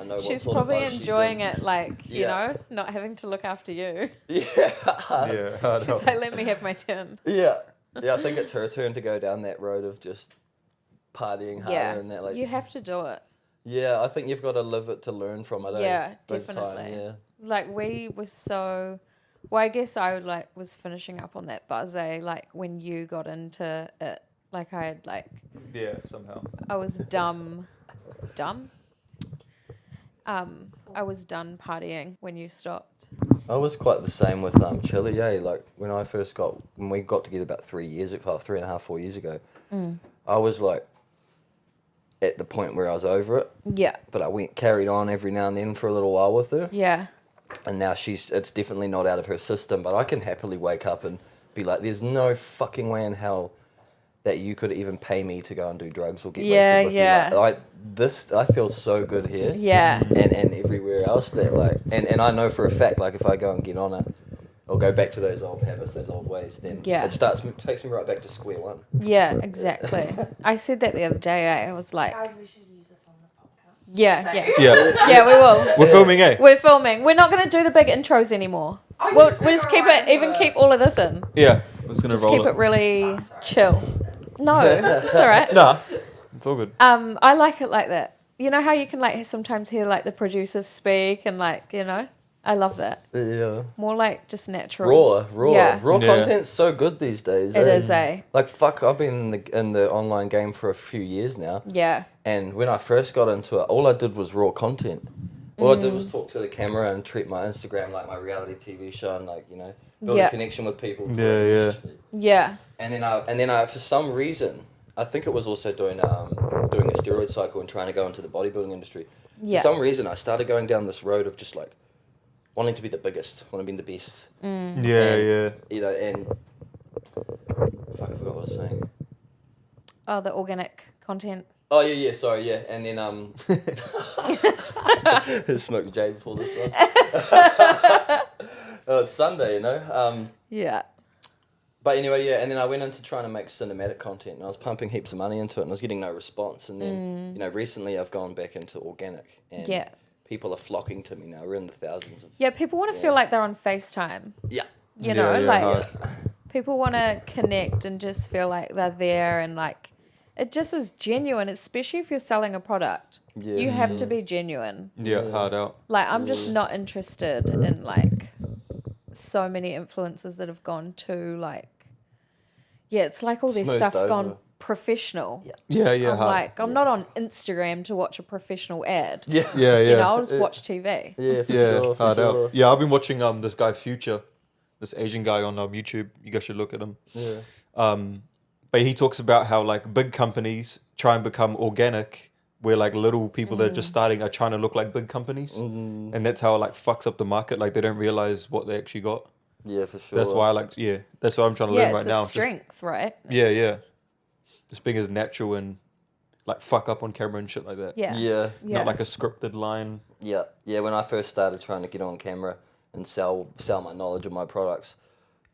know She's what sort of probably buzz she's enjoying in. it, like, you Yeah. know, not having to look after you. Yeah. Yeah. She's like, let me have my turn. Yeah. Yeah, I think it's her turn to go down that road of just partying harder Yeah, and that. Like, you have to do it. yeah, I think you've got to live it to learn from it. Yeah, Big time, definitely. yeah. Like, we were so... Well, I guess I was finishing up on that buzz, like, when you got into it. Like, I had, like... Yeah, somehow. I was dumb? I was done partying when you stopped. I was quite the same with Chile, like when we got together about 3.5, 4 years ago, I was like at the point where I was over it. Yeah. But I carried on every now and then for a little while with her. Yeah. And now it's definitely not out of her system, but I can happily wake up and be like, there's no fucking way in hell that you could even pay me to go and do drugs or get wasted with you. Like, I feel so good here. Yeah. And everywhere else that and I know for a fact, like, if I go and get on it or go back to those old habits, those old ways, then it takes me right back to square one. Yeah, exactly. I said that the other day, I was like... Guys, we should use this on the podcast. Yeah. Yeah. We will. We're filming, eh? We're filming. We're not going to do the big intros anymore. We'll just keep all of this in. Yeah. We're just gonna Just roll keep it really chill. No, it's all right. Nah, it's all good. I like it like that. You know how you can like sometimes hear like the producers speak and like, you know, I love that. Yeah. More like just natural. Raw. Yeah. Raw content's so good these days. It is, eh? Like, fuck, I've been in the online game for a few years now. Yeah. And when I first got into it, all I did was raw content. All I did was talk to the camera and treat my Instagram like my reality TV show and, like, you know, build a connection with people. Yeah. And then I for some reason, I think it was also doing a steroid cycle and trying to go into the bodybuilding industry. Yeah. For some reason, I started going down this road of just like wanting to be the biggest, wanting to be the best. Yeah. You know, and fuck, I forgot what I was saying. Oh, the organic content. Oh yeah, sorry, yeah, and then smoked J before this one. It's Sunday, you know. Yeah. But anyway, yeah, and then I went into trying to make cinematic content, and I was pumping heaps of money into it, and I was getting no response. And then, you know, recently I've gone back into organic, and people are flocking to me now. We're in the thousands of. Yeah, people want to feel like they're on FaceTime. Yeah. You know, people want to connect and just feel like they're there, and like it just is genuine, especially if you're selling a product. Yeah. You have to be genuine. Yeah, hard out. Like, I'm just not interested in like so many influencers that have gone to like, it's like all their Smoothed stuff's over. gone professional. Yeah, I'm hard. like, I'm not on Instagram to watch a professional ad. Yeah. You know, I'll just watch TV. Yeah, for sure. Hard out. Yeah, I've been watching this guy Future, this Asian guy on YouTube. You guys should look at him. Yeah. But he talks about how like big companies try and become organic, where like little people that are just starting are trying to look like big companies, and that's how it like fucks up the market. Like they don't realize what they actually got. Yeah, for sure. That's why that's what I'm trying to learn right it's now. a strength, right? Just being as natural and like fuck up on camera and shit like that. Yeah. Not like a scripted line. Yeah. When I first started trying to get on camera and sell my knowledge of my products,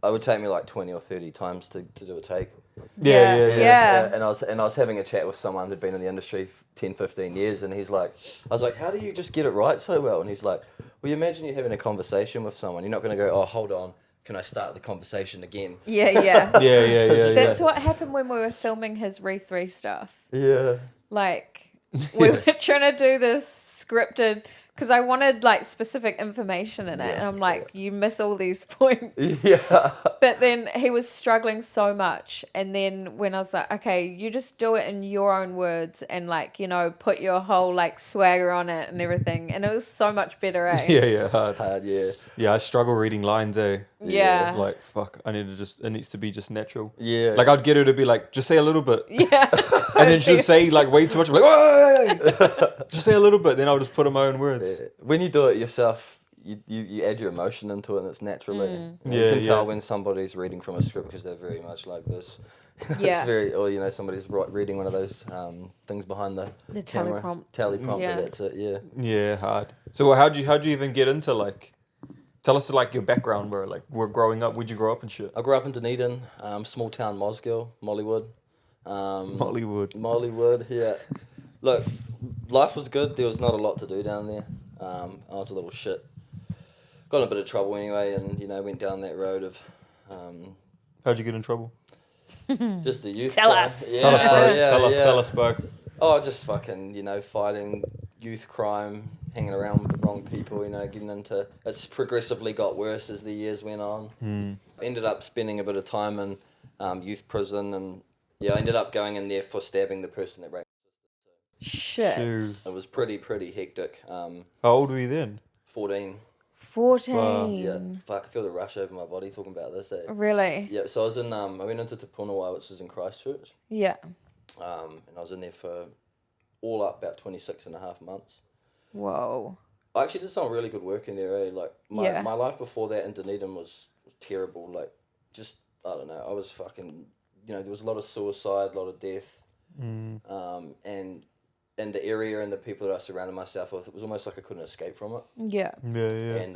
it would take me like 20 or 30 times to do a take. Yeah. And I was having a chat with someone who'd been in the industry for 10, 15 years, and I was like, how do you just get it right so well? And he's like, well, you imagine you're having a conversation with someone. You're not going to go, oh, hold on, can I start the conversation again? Yeah. That's what happened when we were filming his Re3 stuff. Yeah. Like, we were trying to do this scripted, because I wanted like specific information in it, and I'm like, you miss all these points. Yeah. But then he was struggling so much, and then when I was like, okay, you just do it in your own words and like, you know, put your whole like swagger on it and everything, and it was so much better, eh? Yeah, hard. Yeah. I struggle reading lines, eh? Yeah. Like, fuck, it needs to be just natural. Yeah. Like, I'd get her to be like, just say a little bit. Yeah. And then she'd say like way too much. I'm like, oh, just say a little bit. Then I'll just put in my own words. Yeah. When you do it yourself, you add your emotion into it, and it's naturally. You can tell when somebody's reading from a script because they're very much like this. Yeah. Or you know, somebody's reading one of those things behind the camera. Teleprompter. Yeah. That's it. Yeah. Yeah, hard. So how'd you even get into like? Tell us like your background, where like we're growing up. Where'd you grow up and shit? I grew up in Dunedin, small town Mosgiel, Mollywood. Mollywood. Mollywood, yeah. Look, life was good. There was not a lot to do down there. I was a little shit. Got in a bit of trouble anyway, and went down that road of. How'd you get in trouble? Just the youth. Tell us. Tell us, bro. Oh, just fucking, fighting youth crime, hanging around with the wrong people, getting into... It's progressively got worse as the years went on. Ended up spending a bit of time in youth prison, and I ended up going in there for stabbing the person that raped me. Shit. It was pretty hectic. How old were you then? 14. 14. Wow. Yeah, fuck, I feel the rush over my body talking about this. Really? Yeah, so I was in, I went into Te Punawa, which is in Christchurch. Yeah. And I was in there for all up about 26 and a half months. Whoa. I actually did some really good work in there, Like, my life before that in Dunedin was terrible. Like, just, I don't know, I was fucking, there was a lot of suicide, a lot of death. And the area and the people that I surrounded myself with, it was almost like I couldn't escape from it. Yeah. Yeah. And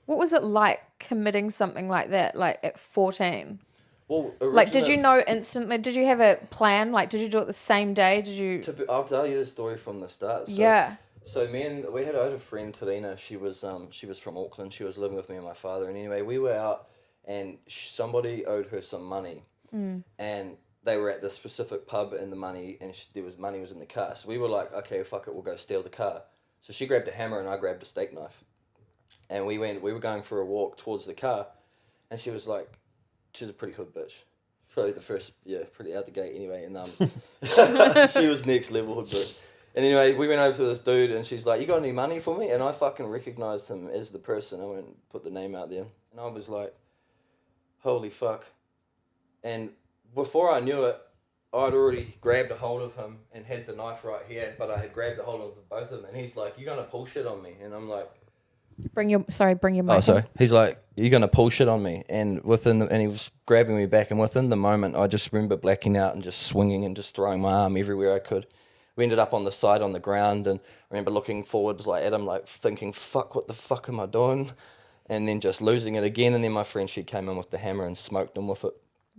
what was it like committing something like that, like at 14? well, Like, did you know instantly? Did you have a plan? Like, did you do it the same day? Did you? I'll tell you the story from the start. So, Yeah. So I had a friend, Tarina. She was from Auckland. She was living with me and my father. And anyway, we were out, and somebody owed her some money, and they were at this specific pub, and the money money was in the car. So we were like, okay, fuck it, we'll go steal the car. So she grabbed a hammer and I grabbed a steak knife, and we were going for a walk towards the car, and she was like, she's a pretty hood bitch. Probably the first, pretty out the gate anyway. And she was next level hood bitch. And anyway, we went over to this dude, and she's like, you got any money for me? And I fucking recognised him as the person. I went and put the name out there. And I was like, holy fuck. And before I knew it, I'd already grabbed a hold of him and had the knife right here, but I had grabbed a hold of both of them. And he's like, you're going to pull shit on me. And I'm like... Bring your mic. Oh, sorry. He's like, you're going to pull shit on me. And and he was grabbing me back. And within the moment, I just remember blacking out and just swinging and just throwing my arm everywhere I could. We ended up on the side on the ground, and I remember looking forwards at him, thinking, fuck, what the fuck am I doing? And then just losing it again. And then my friend, she came in with the hammer and smoked him with it.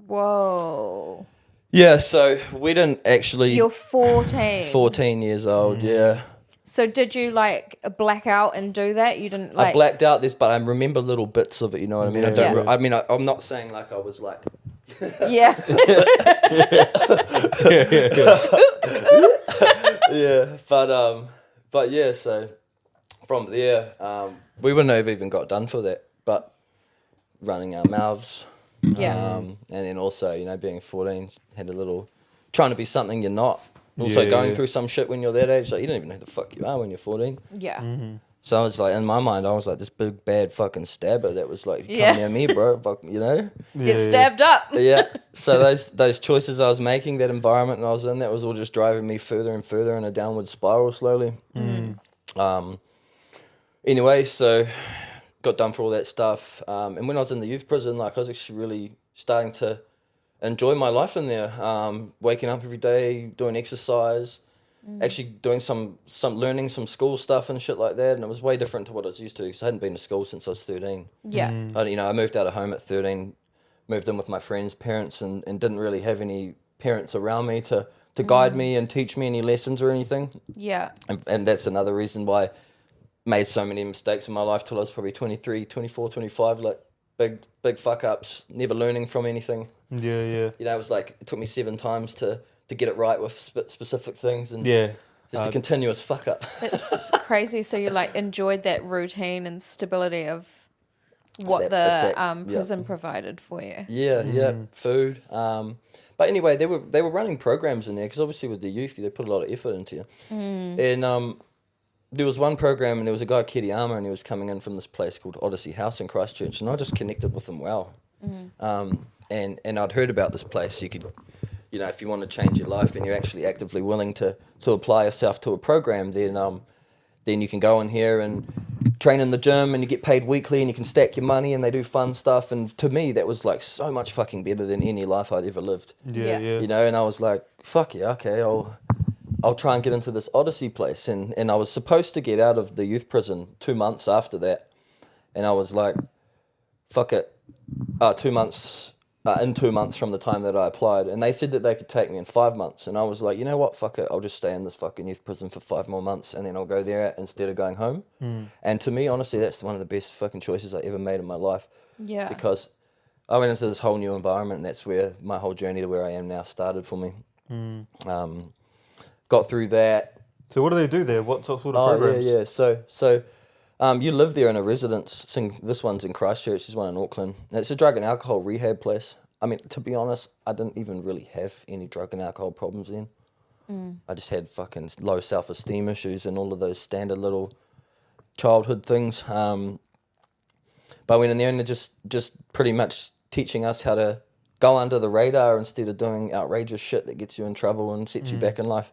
Whoa. Yeah, so we didn't actually... You're 14. 14 years old, yeah. So did you black out and do that? You didn't I blacked out this, but I remember little bits of it, you know what I mean? Yeah. I'm not saying I was like... Yeah. Yeah, but yeah, so from there, we wouldn't have even got done for that, but running our mouths, and then also, being 14, had a little, trying to be something you're not, also going through some shit when you're that age, like you don't even know who the fuck you are when you're 14. Yeah. Mm-hmm. So I was like, in my mind, I was like this big bad fucking stabber that was like, come near me, bro, fuck, Get stabbed up. Yeah. So those choices I was making, that environment I was in, that was all just driving me further and further in a downward spiral slowly. Anyway, so got done for all that stuff. And when I was in the youth prison, I was actually really starting to enjoy my life in there. Waking up every day, doing exercise, actually doing some learning some school stuff and shit like that. And it was way different to what I was used to, because I hadn't been to school since I was 13. Yeah. I moved out of home at 13, moved in with my friends' parents, and didn't really have any parents around me to guide me and teach me any lessons or anything. Yeah. And that's another reason why I made so many mistakes in my life till I was probably 23, 24, 25, big fuck ups, never learning from anything. Yeah. It was it took me 7 times to get it right with specific things, and just a continuous fuck up. It's crazy. So you enjoyed that routine and stability of what prison provided for you. Yeah, food. But anyway, they were running programs in there, because obviously with the youth, they put a lot of effort into you. And there was one program, and there was a guy, Kitty Armour, and he was coming in from this place called Odyssey House in Christchurch, and I just connected with him well. And I'd heard about this place. You could, if you want to change your life and you're actually actively willing to apply yourself to a program, then you can go in here and train in the gym, and you get paid weekly, and you can stack your money, and they do fun stuff. And to me, that was so much fucking better than any life I'd ever lived. Yeah. And I was like, fuck yeah, okay, I'll try and get into this Odyssey place. And I was supposed to get out of the youth prison 2 months after that. And I was like, fuck it. 2 months in 2 months from the time that I applied, and they said that they could take me in 5 months, and I was like, you know what, fuck it, I'll just stay in this fucking youth prison for 5 more months, and then I'll go there instead of going home. And to me, honestly, that's one of the best fucking choices I ever made in my life. Yeah. Because I went into this whole new environment, and that's where my whole journey to where I am now started for me. Got through that. So what do they do there? What sort of programs? Yeah. So you live there in a residence. This one's in Christchurch. There's one in Auckland. And it's a drug and alcohol rehab place. I mean, to be honest, I didn't even really have any drug and alcohol problems then. I just had fucking low self-esteem issues and all of those standard little childhood things. But I went in there and they're just pretty much teaching us how to go under the radar instead of doing outrageous shit that gets you in trouble and sets you back in life.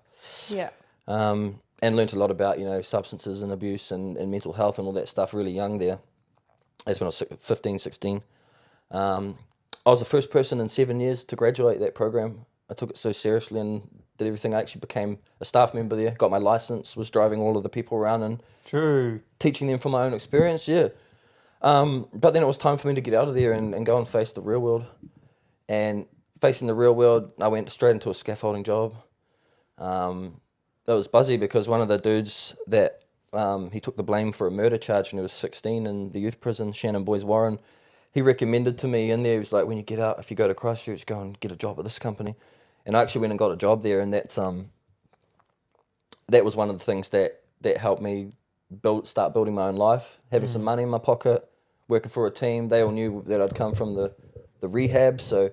Yeah. And learnt a lot about, substances and abuse and mental health and all that stuff really young there. That's when I was 15, 16. I was the first person in 7 years to graduate that program. I took it so seriously and did everything. I actually became a staff member there, got my license, was driving all of the people around and teaching them from my own experience, But then it was time for me to get out of there and go and face the real world. And facing the real world, I went straight into a scaffolding job. That was buzzy because one of the dudes that he took the blame for a murder charge when he was 16 in the youth prison, Shannon Boys Warren, he recommended to me in there, he was like, when you get out, if you go to Christchurch, go and get a job at this company. And I actually went and got a job there, and that was one of the things that helped me start building my own life, having some money in my pocket, working for a team. They all knew that I'd come from the rehab, so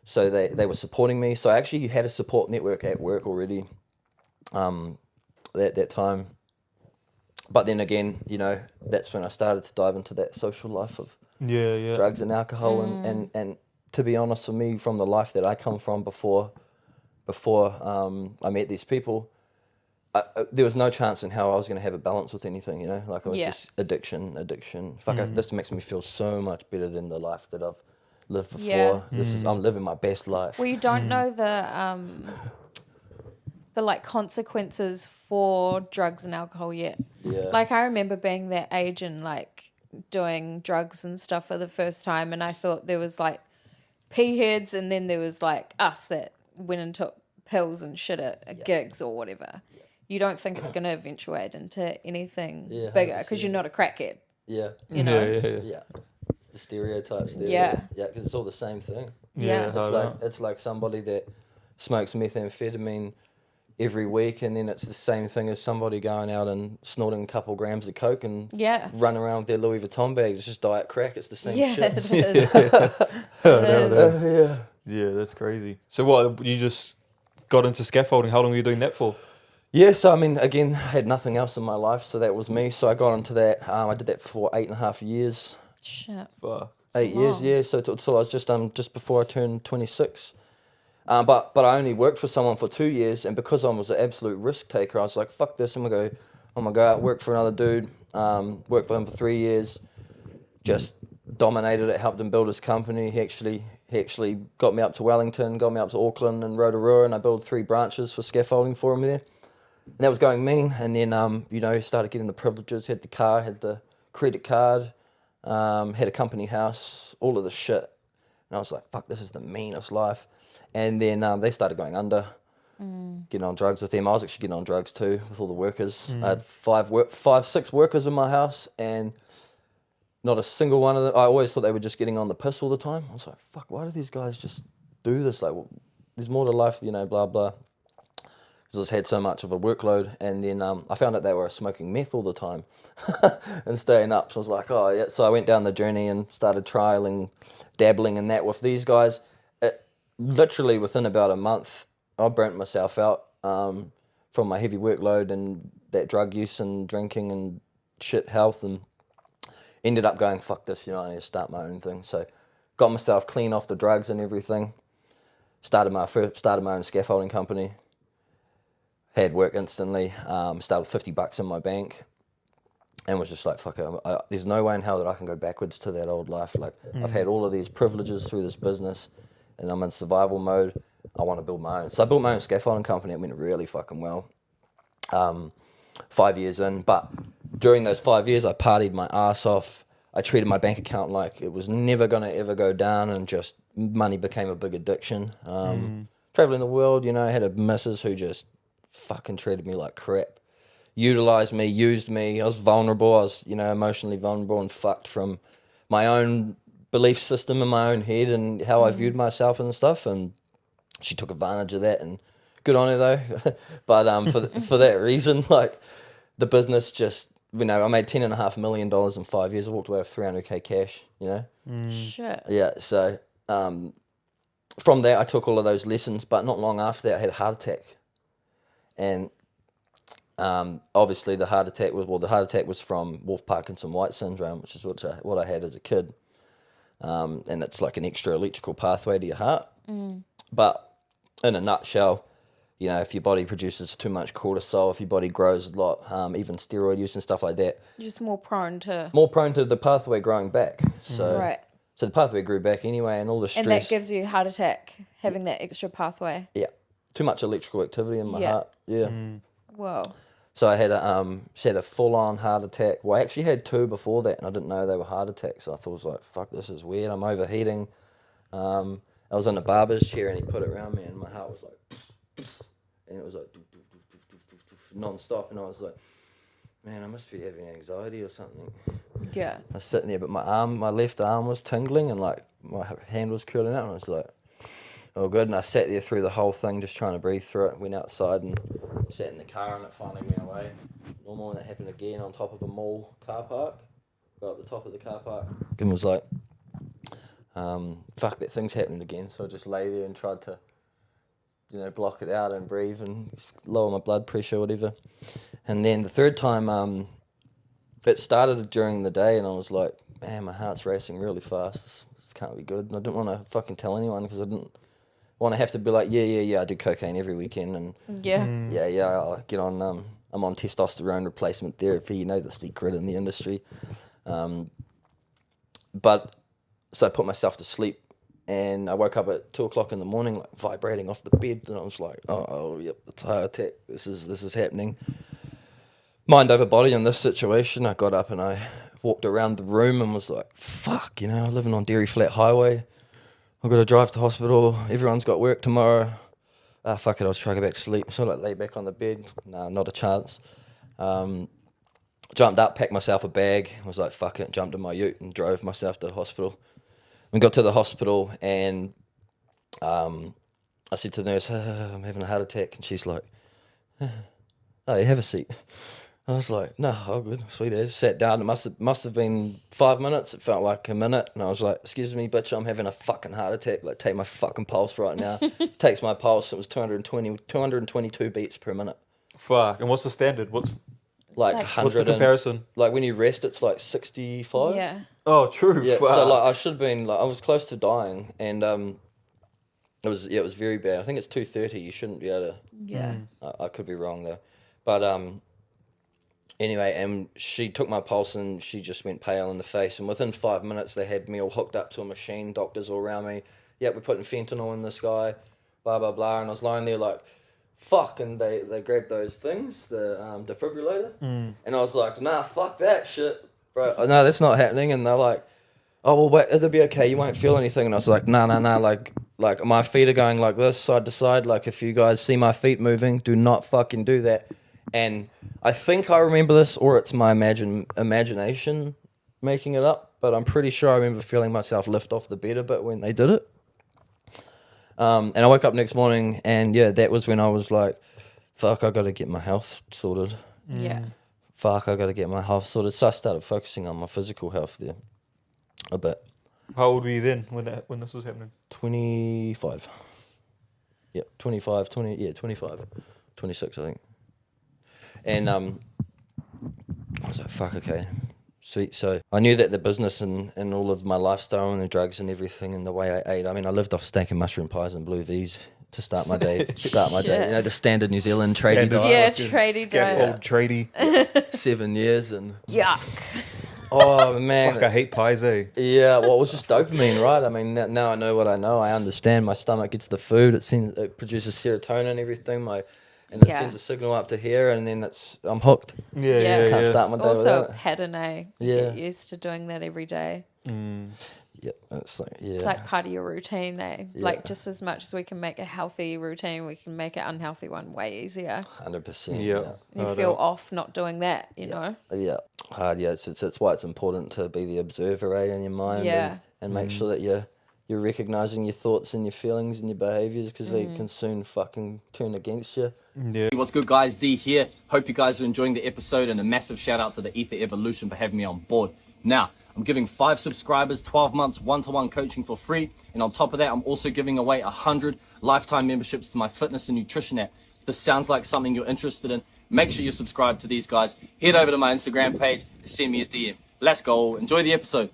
so they were supporting me. So I actually had a support network at work already that time. But then again, that's when I started to dive into that social life of drugs and alcohol. And to be honest, for me, from the life that I come from before I met these people, there was no chance in how I was going to have a balance with anything, Like I was just addiction. Fuck, this makes me feel so much better than the life that I've lived before. I'm living my best life. Well, you don't know the like consequences for drugs and alcohol yet. Yeah. Like I remember being that age and like doing drugs and stuff for the first time, and I thought there was like pea heads, and then there was like us that went and took pills and shit at gigs or whatever. You don't think it's going to eventuate into anything bigger because you're not a crackhead. Yeah. Yeah. It's the stereotypes there. Yeah. Yeah, because it's all the same thing. Yeah. It's like somebody that smokes methamphetamine every week, and then it's the same thing as somebody going out and snorting a couple grams of coke and running around with their Louis Vuitton bags. It's just diet crack. It's the same shit. It is. Yeah, that's crazy. So what, you just got into scaffolding? How long were you doing that for? Yeah, so I mean, again, I had nothing else in my life, so that was me. So I got into that. I did that for 8.5 years. Shit. Fuck. 8 years, yeah. So I was just before I turned 26. But I only worked for someone for 2 years, and because I was an absolute risk taker, I was like, fuck this, I'm gonna go out, work for another dude, worked for him for 3 years, just dominated it, helped him build his company. He actually got me up to Wellington, got me up to Auckland and Rotorua, and I built 3 branches for scaffolding for him there. And that was going mean, and then, started getting the privileges, had the car, had the credit card, had a company house, all of the shit. And I was like, fuck, this is the meanest life. And then they started going under, getting on drugs with them. I was actually getting on drugs too with all the workers. I had 6 workers in my house, and not a single one of them. I always thought they were just getting on the piss all the time. I was like, fuck, why do these guys just do this? Like, well, there's more to life, blah, blah. Because I just had so much of a workload. And then I found out they were smoking meth all the time and staying up. So I was like, oh, yeah. So I went down the journey and started trialing, dabbling in that with these guys. Literally within about a month, I burnt myself out from my heavy workload and that drug use and drinking and shit health, and ended up going, fuck this, I need to start my own thing. So got myself clean off the drugs and everything, started my own scaffolding company, had work instantly, started with $50 in my bank, and was just like, fuck it, there's no way in hell that I can go backwards to that old life. Like, I've had all of these privileges through this business, and I'm in survival mode. I want to build my own. So I built my own scaffolding company. It went really fucking well. 5 years in, but during those 5 years, I partied my ass off. I treated my bank account like it was never going to ever go down, and just money became a big addiction. Traveling the world, you know, I had a missus who just fucking treated me like crap. Utilized me, used me. I was vulnerable. I was, you know, emotionally vulnerable and fucked from my own belief system in my own head and how I viewed myself and stuff. And she took advantage of that, and good on her though. But for that reason, like the business just, you know, I made $10.5 million in 5 years. I walked away with $300K cash, you know. Shit. Yeah, so from that I took all of those lessons, but not long after that I had a heart attack. And obviously the heart attack was from Wolff Parkinson White syndrome, which is what I had as a kid. And it's like an extra electrical pathway to your heart. But in a nutshell, you know, if your body produces too much cortisol, if your body grows a lot, even steroid use and stuff like that, You're just more prone to the pathway growing back. So right. So the pathway grew back anyway, and all the stress. And that gives you a heart attack, having that extra pathway. Yeah, too much electrical activity in my heart. Yeah. Whoa. So I had a full-on heart attack. Well, I actually had 2 before that, and I didn't know they were heart attacks. So I thought, it was like, fuck, this is weird. I'm overheating. I was in a barber's chair, and he put it around me, and my heart was like, and it was like non-stop, and I was like, man, I must be having anxiety or something. Yeah. I was sitting there, but my left arm was tingling, and like my hand was curling out, and I was like, oh good. And I sat there through the whole thing, just trying to breathe through it. Went outside and sat in the car, and it finally went away. Normal, and it happened again on top of a mall car park. Got up the top of the car park and was like, fuck, that thing's happening again. So I just lay there and tried to, you know, block it out and breathe and lower my blood pressure, whatever. And then the third time, it started during the day, and I was like, man, my heart's racing really fast. This can't be good. And I didn't want to fucking tell anyone, because I didn't want to have to be like, yeah, I do cocaine every weekend, and I get on, I'm on testosterone replacement therapy, you know, the secret in the industry. But so I put myself to sleep, and I woke up at 2:00 in the morning, like vibrating off the bed, and I was like, oh yep, it's a heart attack. This is happening. Mind over body in this situation. I got up and I walked around the room and was like, fuck, you know, living on Dairy Flat Highway. I've got to drive to hospital. Everyone's got work tomorrow. Fuck it, I'll try to go back to sleep. So I lay back on the bed. No, not a chance. Jumped up, packed myself a bag. Was like, fuck it, jumped in my ute and drove myself to the hospital. We got to the hospital, and I said to the nurse, I'm having a heart attack. And she's like, oh, you have a seat. I was like, no, all good, sweet as. Sat down. It must have been 5 minutes. It felt like a minute. And I was like, excuse me, bitch, I'm having a fucking heart attack. Like, take my fucking pulse right now. Takes my pulse. It was 222 beats per minute. Fuck. And what's the standard? What's like 100? What's the comparison? Like when you rest, it's like 65. Yeah. Oh, true. Yeah. Fuck. So like I should have been like, I was close to dying, and it was very bad. I think it's 230. You shouldn't be able to. Yeah. I could be wrong though, but anyway, and she took my pulse, and she just went pale in the face. And within 5 minutes, they had me all hooked up to a machine. Doctors all around me. Yep, we're putting fentanyl in this guy. Blah blah blah. And I was lying there like, fuck. And they grabbed those things, the defibrillator, and I was like, nah, fuck that shit, bro. No, that's not happening. And they're like, oh well, wait, it'll be okay. You won't feel anything. And I was like, no. Like my feet are going like this, side to side. Like if you guys see my feet moving, do not fucking do that. And I think I remember this, or it's my imagination making it up, but I'm pretty sure I remember feeling myself lift off the bed a bit when they did it. And I woke up next morning, and yeah, that was when I was like, fuck, I got to get my health sorted. Yeah. Fuck, I got to get my health sorted. So I started focusing on my physical health there a bit. How old were you then when this was happening? 25. Yep, 25, 26, I think. And I was like, fuck, okay, sweet. So I knew that the business and all of my lifestyle and the drugs and everything and the way I ate, I mean, I lived off steak and mushroom pies and blue V's to start my day. You know, the standard New Zealand tradie diet. Yeah, tradie Scaffold diet. tradie. 7 years and... Yuck. Oh, man. Fuck, I hate pies, eh? Yeah, well, it was just dopamine, right? I mean, now I know what I know. I understand my stomach gets the food. It produces serotonin and everything. and it sends a signal up to here, and then I'm hooked. Can't start my day also without a pattern, eh? You get used to doing that every day. Yeah, it's like part of your routine, eh? Like just as much as we can make a healthy routine, we can make an unhealthy one way easier. 100%. You feel off not doing that, you know. Hard. It's why it's important to be the observer, in your mind, and make sure that you're recognizing your thoughts and your feelings and your behaviors, because they can soon fucking turn against you. What's good, guys? D here. Hope you guys are enjoying the episode, and a massive shout out to the Ether Evolution for having me on board. Now, I'm giving 5 subscribers 12 months one-to-one coaching for free, and on top of that, I'm also giving away 100 lifetime memberships to my fitness and nutrition app. If this sounds like something you're interested in, make sure you subscribe to these guys. Head over to my Instagram page and send me a DM. Let's go. Enjoy the episode.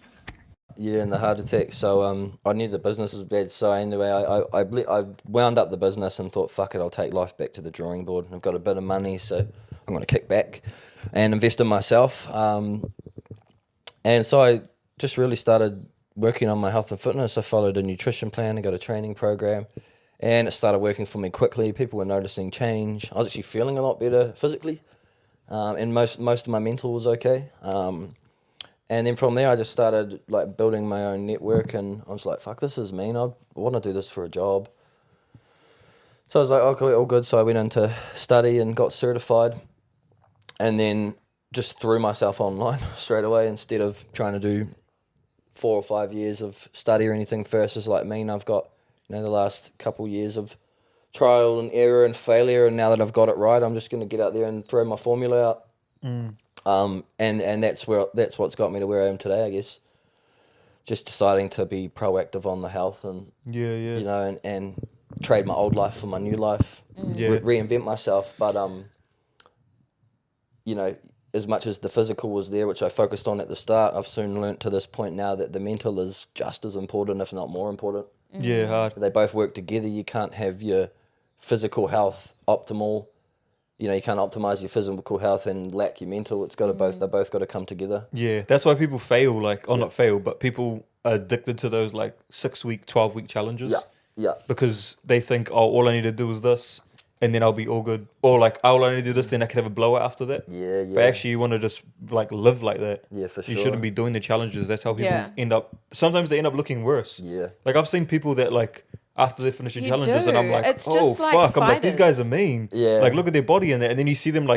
Yeah, and the heart attack. So I knew the business was bad. So anyway, I wound up the business and thought, fuck it, I'll take life back to the drawing board. I've got a bit of money, so I'm going to kick back and invest in myself. And so I just really started working on my health and fitness. I followed a nutrition plan. I got a training program, and it started working for me quickly. People were noticing change. I was actually feeling a lot better physically, and most of my mental was okay. And then from there, I just started like building my own network, and I was like, fuck, this is mean. I want to do this for a job. So I was like, okay, all good. So I went into study and got certified, and then just threw myself online straight away instead of trying to do 4 or 5 years of study or anything first. Is like me, and I've got, the last couple years of trial and error and failure, and now that I've got it right, I'm just going to get out there and throw my formula out. And that's what's got me to where I am today, I guess. Just deciding to be proactive on the health and and trade my old life for my new life, reinvent myself. But as much as the physical was there, which I focused on at the start, I've soon learnt to this point now that the mental is just as important, if not more important. Yeah, hard. They both work together. You can't have your physical health optimal. You can't optimize your physical health and lack your mental. It's got to they both got to come together. Yeah, that's why people fail, not fail, but people are addicted to those 6-week, 12-week challenges. Yeah. Because they think, all I need to do is this, and then I'll be all good. Or I'll only do this, then I can have a blowout after that. Yeah. But actually, you want to just live like that. Yeah, for sure. You shouldn't be doing the challenges. That's how people end up. Sometimes they end up looking worse. Yeah. I've seen people that after they finish the challenges, and I'm like, it's oh just fuck! fighters. I'm like, these guys are mean. Yeah. Look at their body in there, and then you see them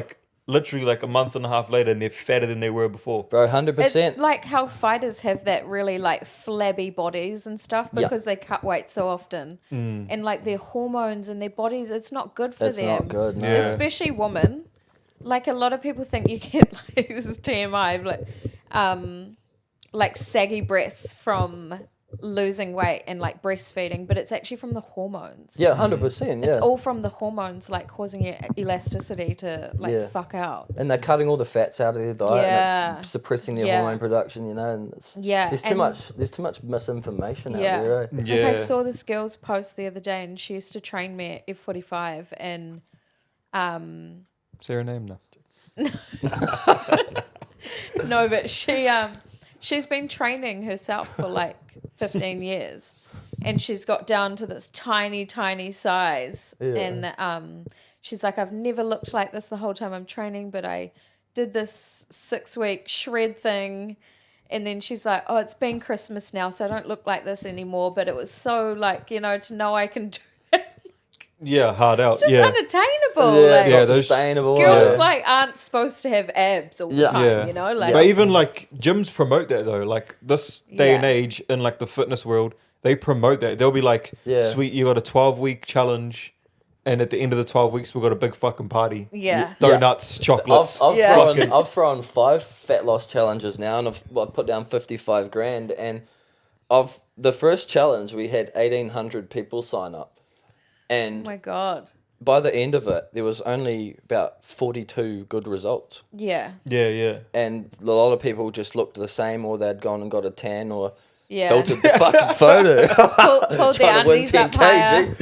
literally a month and a half later, and they're fatter than they were before. Bro, 100%. It's like how fighters have that really flabby bodies and stuff because they cut weight so often, and their hormones and their bodies, it's not good for them. It's not good, no. Yeah. Especially women. A lot of people think you get this is TMI, saggy breasts from losing weight and breastfeeding, but it's actually from the hormones. Yeah, 100%. Yeah, it's all from the hormones causing your elasticity to fuck out. And they're cutting all the fats out of their diet, and it's suppressing their hormone production. And it's, there's too much misinformation out there. Right? Yeah, I saw this girl's post the other day, and she used to train me at F45, and is there a name now? No, but she's been training herself for 15 years, and she's got down to this tiny size. And she's like, I've never looked like this the whole time I'm training, but I did this 6-week shred thing. And then she's like, oh, it's been Christmas now, so I don't look like this anymore. But it was so to know I can do that. Yeah, hard out. It's just unattainable. Yeah, it's not sustainable. Girls aren't supposed to have abs all the time, But even gyms promote that though. This day and age in the fitness world, they promote that. They'll be sweet, you got a 12-week challenge, and at the end of the 12 weeks, we've got a big fucking party. Yeah. Donuts, chocolates. I've thrown 5 fat loss challenges now, and I've put down 55 grand. And of the first challenge, we had 1,800 people sign up. And oh my God. By the end of it, there was only about 42 good results. Yeah. Yeah. And a lot of people just looked the same, or they'd gone and got a tan, or filtered the fucking photo. Pulled the undies up higher.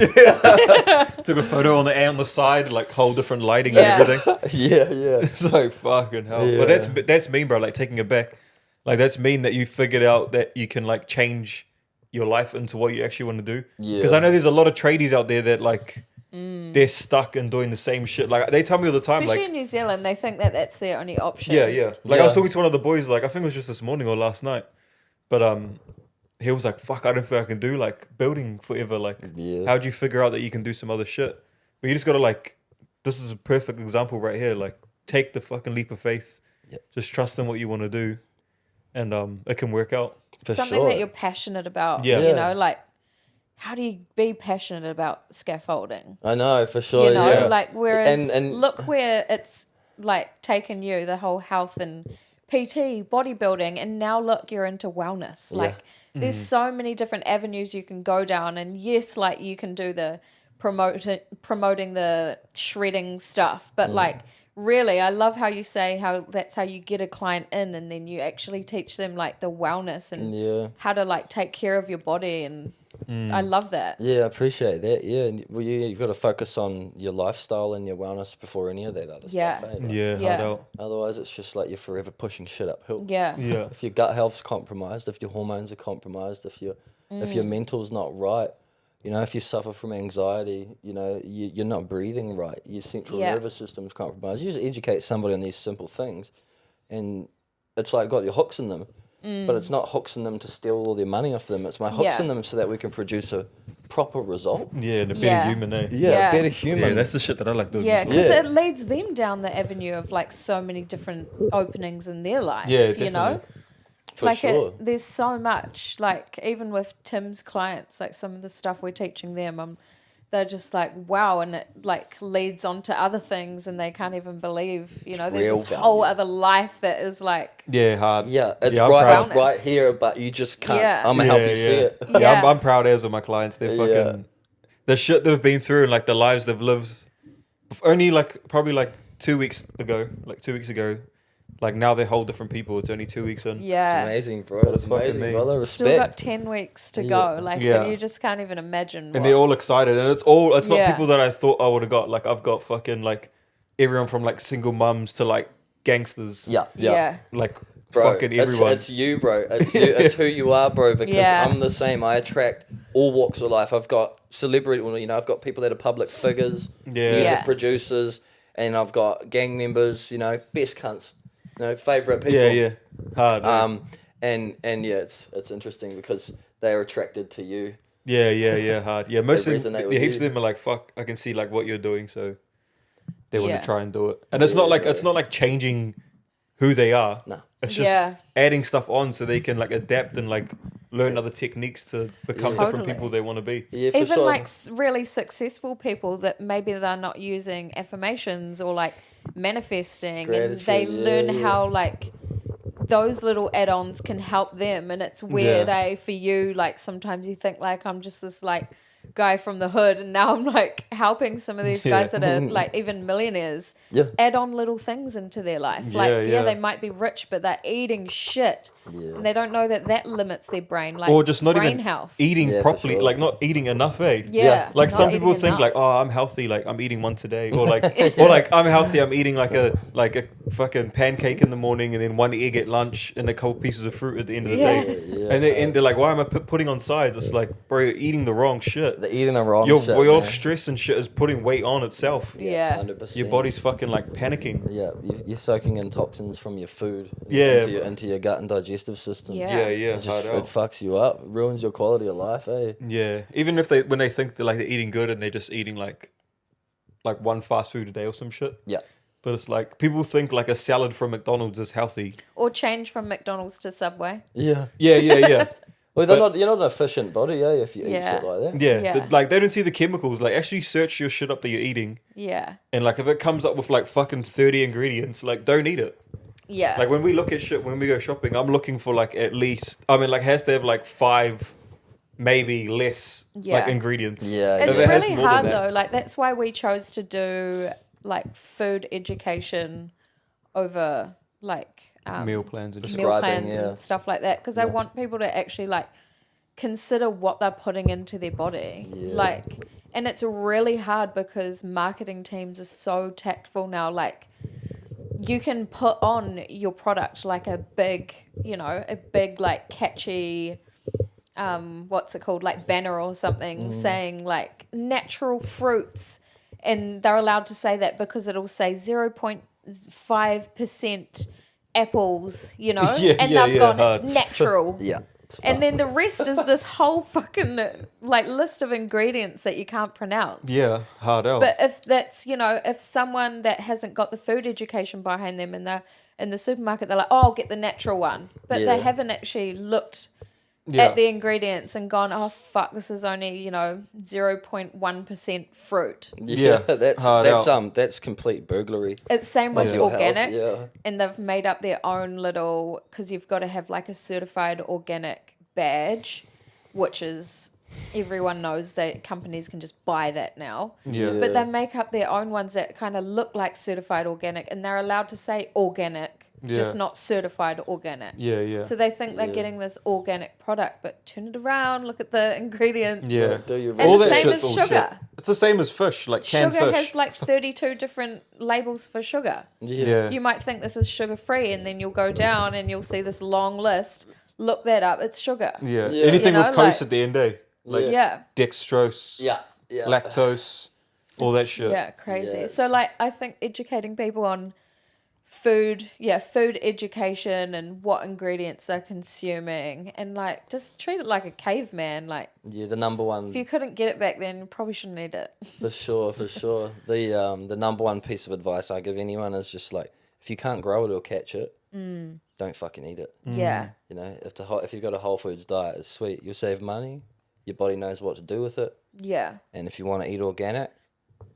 Took a photo on the side, whole different lighting and everything. Yeah. It's fucking hell. Yeah. But that's mean, bro. Taking it back. That's mean that you figured out that you can change your life into what you actually want to do. Yeah. Because I know there's a lot of tradies out there that they're stuck in doing the same shit. Like they tell me all the time, Especially like in New Zealand, they think that that's their only option. yeah. Like I was talking to one of the boys, like I think it was just this morning or last night, but he was like, "Fuck, I don't think I can do like building forever. Like, how'd you figure out that you can do some other shit? But you just gotta like, this is a perfect example right here. Like, take the fucking leap of faith. Just trust in what you want to do, and it can work out. Something that you're passionate about. Yeah. You know, like how do you be passionate about scaffolding? I know, for sure. You know, Yeah. like whereas And look where it's like taken you, the whole health and PT, bodybuilding, and now look, you're into wellness. Like there's so many different avenues you can go down, and yes, like you can do the promoting the shredding stuff, but like really, I love how you say how that's how you get a client in, and then you actually teach them like the wellness and how to like take care of your body, and I love that. Yeah, I appreciate that. Yeah, and you've got to focus on your lifestyle and your wellness before any of that other stuff. Eh? Like, Hard out. otherwise, it's just like you're forever pushing shit uphill. Yeah. If your gut health's compromised, if your hormones are compromised, if your mental's not right, you know, if you suffer from anxiety, you know, you're not breathing right, your central nervous system's compromised. You just educate somebody on these simple things, and it's like got your hooks in them. But it's not hooks in them to steal all their money off them. It's my hooks in them so that we can produce a proper result. Yeah, and a better human, eh? Yeah, better human. Yeah, that's the shit that I like doing. Yeah, because it leads them down the avenue of like so many different openings in their life. Yeah, you know, For like sure. there's so much. Like even with Tim's clients, like some of the stuff we're teaching them, they're just like wow, and it like leads on to other things, and they can't even believe, you know, there's real this whole other life that is like hard. Yeah, it's I'm right. proud. It's right here, but you just can't. Yeah. I'm gonna help you see it. Yeah, I'm proud as of my clients. They're fucking the shit they've been through and like the lives they've lived. Only like probably like 2 weeks ago, like now they're whole different people. It's only 2 weeks in. yeah. It's amazing, bro. That's It's amazing, fucking brother. Still got Respect. 10 weeks to go. Like, Yeah. but you just can't even imagine. And they're all excited, and it's not Yeah. people that I thought I would have got. Like I've got fucking like everyone from like single mums to like gangsters. Yeah. Like Bro, fucking everyone. It's you, bro. It's you. It's who you are, bro. Because Yeah. I'm the same. I attract all walks of life. I've got celebrity. Well, you know, I've got people that are public figures, music Yeah. producers, and I've got gang members. You know, best cunts. You know, favorite people. yeah. Hard. And yeah, it's interesting because they are attracted to you. Yeah, hard. Yeah, most of them, resonate with heaps of you. them are like, fuck, I can see like what you're doing, so they want Yeah. to try and do it. And it's not like changing who they are. No. It's just Yeah. adding stuff on so they can like adapt and like learn other techniques to become different Totally. people they want to be. Yeah, for Even sure. like really successful people that maybe they're not using affirmations or like manifesting, and they Gratitude, learn yeah. how like those little add-ons can help them. And it's weird, for you, like sometimes you think like I'm just this like guy from the hood, and now I'm like helping some of these guys that are like even millionaires add on little things into their life. Like they might be rich, but they're eating shit, and they don't know that limits their brain, like Or just not brain even health. eating Yeah, for properly, sure. like not eating enough, eh? Yeah, Like not some people eating think enough. like, oh, I'm healthy, like I'm eating one today, or like, or like I'm healthy, I'm eating like a fucking pancake in the morning and then one egg at lunch and a couple pieces of fruit at the end of the day. Yeah, And they're like, why am I putting on sides? It's like, bro, you're eating the wrong shit. They're eating the wrong Your shit, man. stress and shit is putting weight on itself. Yeah. 100%. Your body's fucking like panicking. Yeah, you're soaking in toxins from your food Yeah. into your gut and digestive system. Yeah. Yeah, It just hard it out. fucks you up, ruins your quality of life, eh? Yeah, even if when they think they're eating good and they're just eating like one fast food a day or some shit. Yeah. But it's like people think like a salad from McDonald's is healthy. Or change from McDonald's to Subway. Yeah. Yeah. Well, you're not an efficient body, eh? If you eat Yeah. shit like that. Yeah, Yeah. like they don't see the chemicals. Like actually search your shit up that you're eating, Yeah. and like if it comes up with like fucking 30 ingredients, like don't eat it. Yeah. Like when we look at shit, when we go shopping, I'm looking for like at least, I mean, like has to have like 5, maybe less Yeah. like ingredients. Yeah. It's If it has really more than hard that. though. Like that's why we chose to do like food education over like Meal plans and shit. meal Prescribing, plans yeah. and stuff like that, because I want people to actually like consider what they're putting into their body. Yeah. Like, and it's really hard because marketing teams are so tactful now. Like you can put on your product like a big like catchy what's it called, like banner or something saying like natural fruits, and they're allowed to say that because it'll say 0.5% apples, you know, and they've gone, it's natural. Yeah. And then the rest is this whole fucking like list of ingredients that you can't pronounce. Yeah, hard out. But if that's, you know, if someone that hasn't got the food education behind them and they're in the supermarket, they're like, oh, I'll get the natural one. But they haven't actually looked at the ingredients and gone, oh, fuck, this is only, you know, 0.1% fruit. Yeah, hard out. That's complete burglary. It's same with organic. Health, and they've made up their own little, because you've got to have like a certified organic badge, which is, everyone knows that companies can just buy that now. But they make up their own ones that kind of look like certified organic, and they're allowed to say organic, just not certified organic. So they think they're getting this organic product, but turn it around, look at the ingredients. Do your And All the that same shit's as bullshit. sugar. It's the same as fish, like canned Sugar fish. has like 32 different labels for sugar. You might think this is sugar free, and then you'll go down and you'll see this long list. Look that up. It's sugar. Anything You know, with coast like- at the end, eh? Like dextrose, lactose, all that shit. Yeah, crazy. Yes. So like I think educating people on food education and what ingredients they're consuming, and like just treat it like a caveman. Like the number one if you couldn't get it back then, you probably shouldn't eat it. for sure. The number one piece of advice I give anyone is just like, if you can't grow it or catch it, don't fucking eat it. Yeah. You know, if you've got a whole foods diet, it's sweet. You'll save money. Your body knows what to do with it. Yeah. And if you want to eat organic,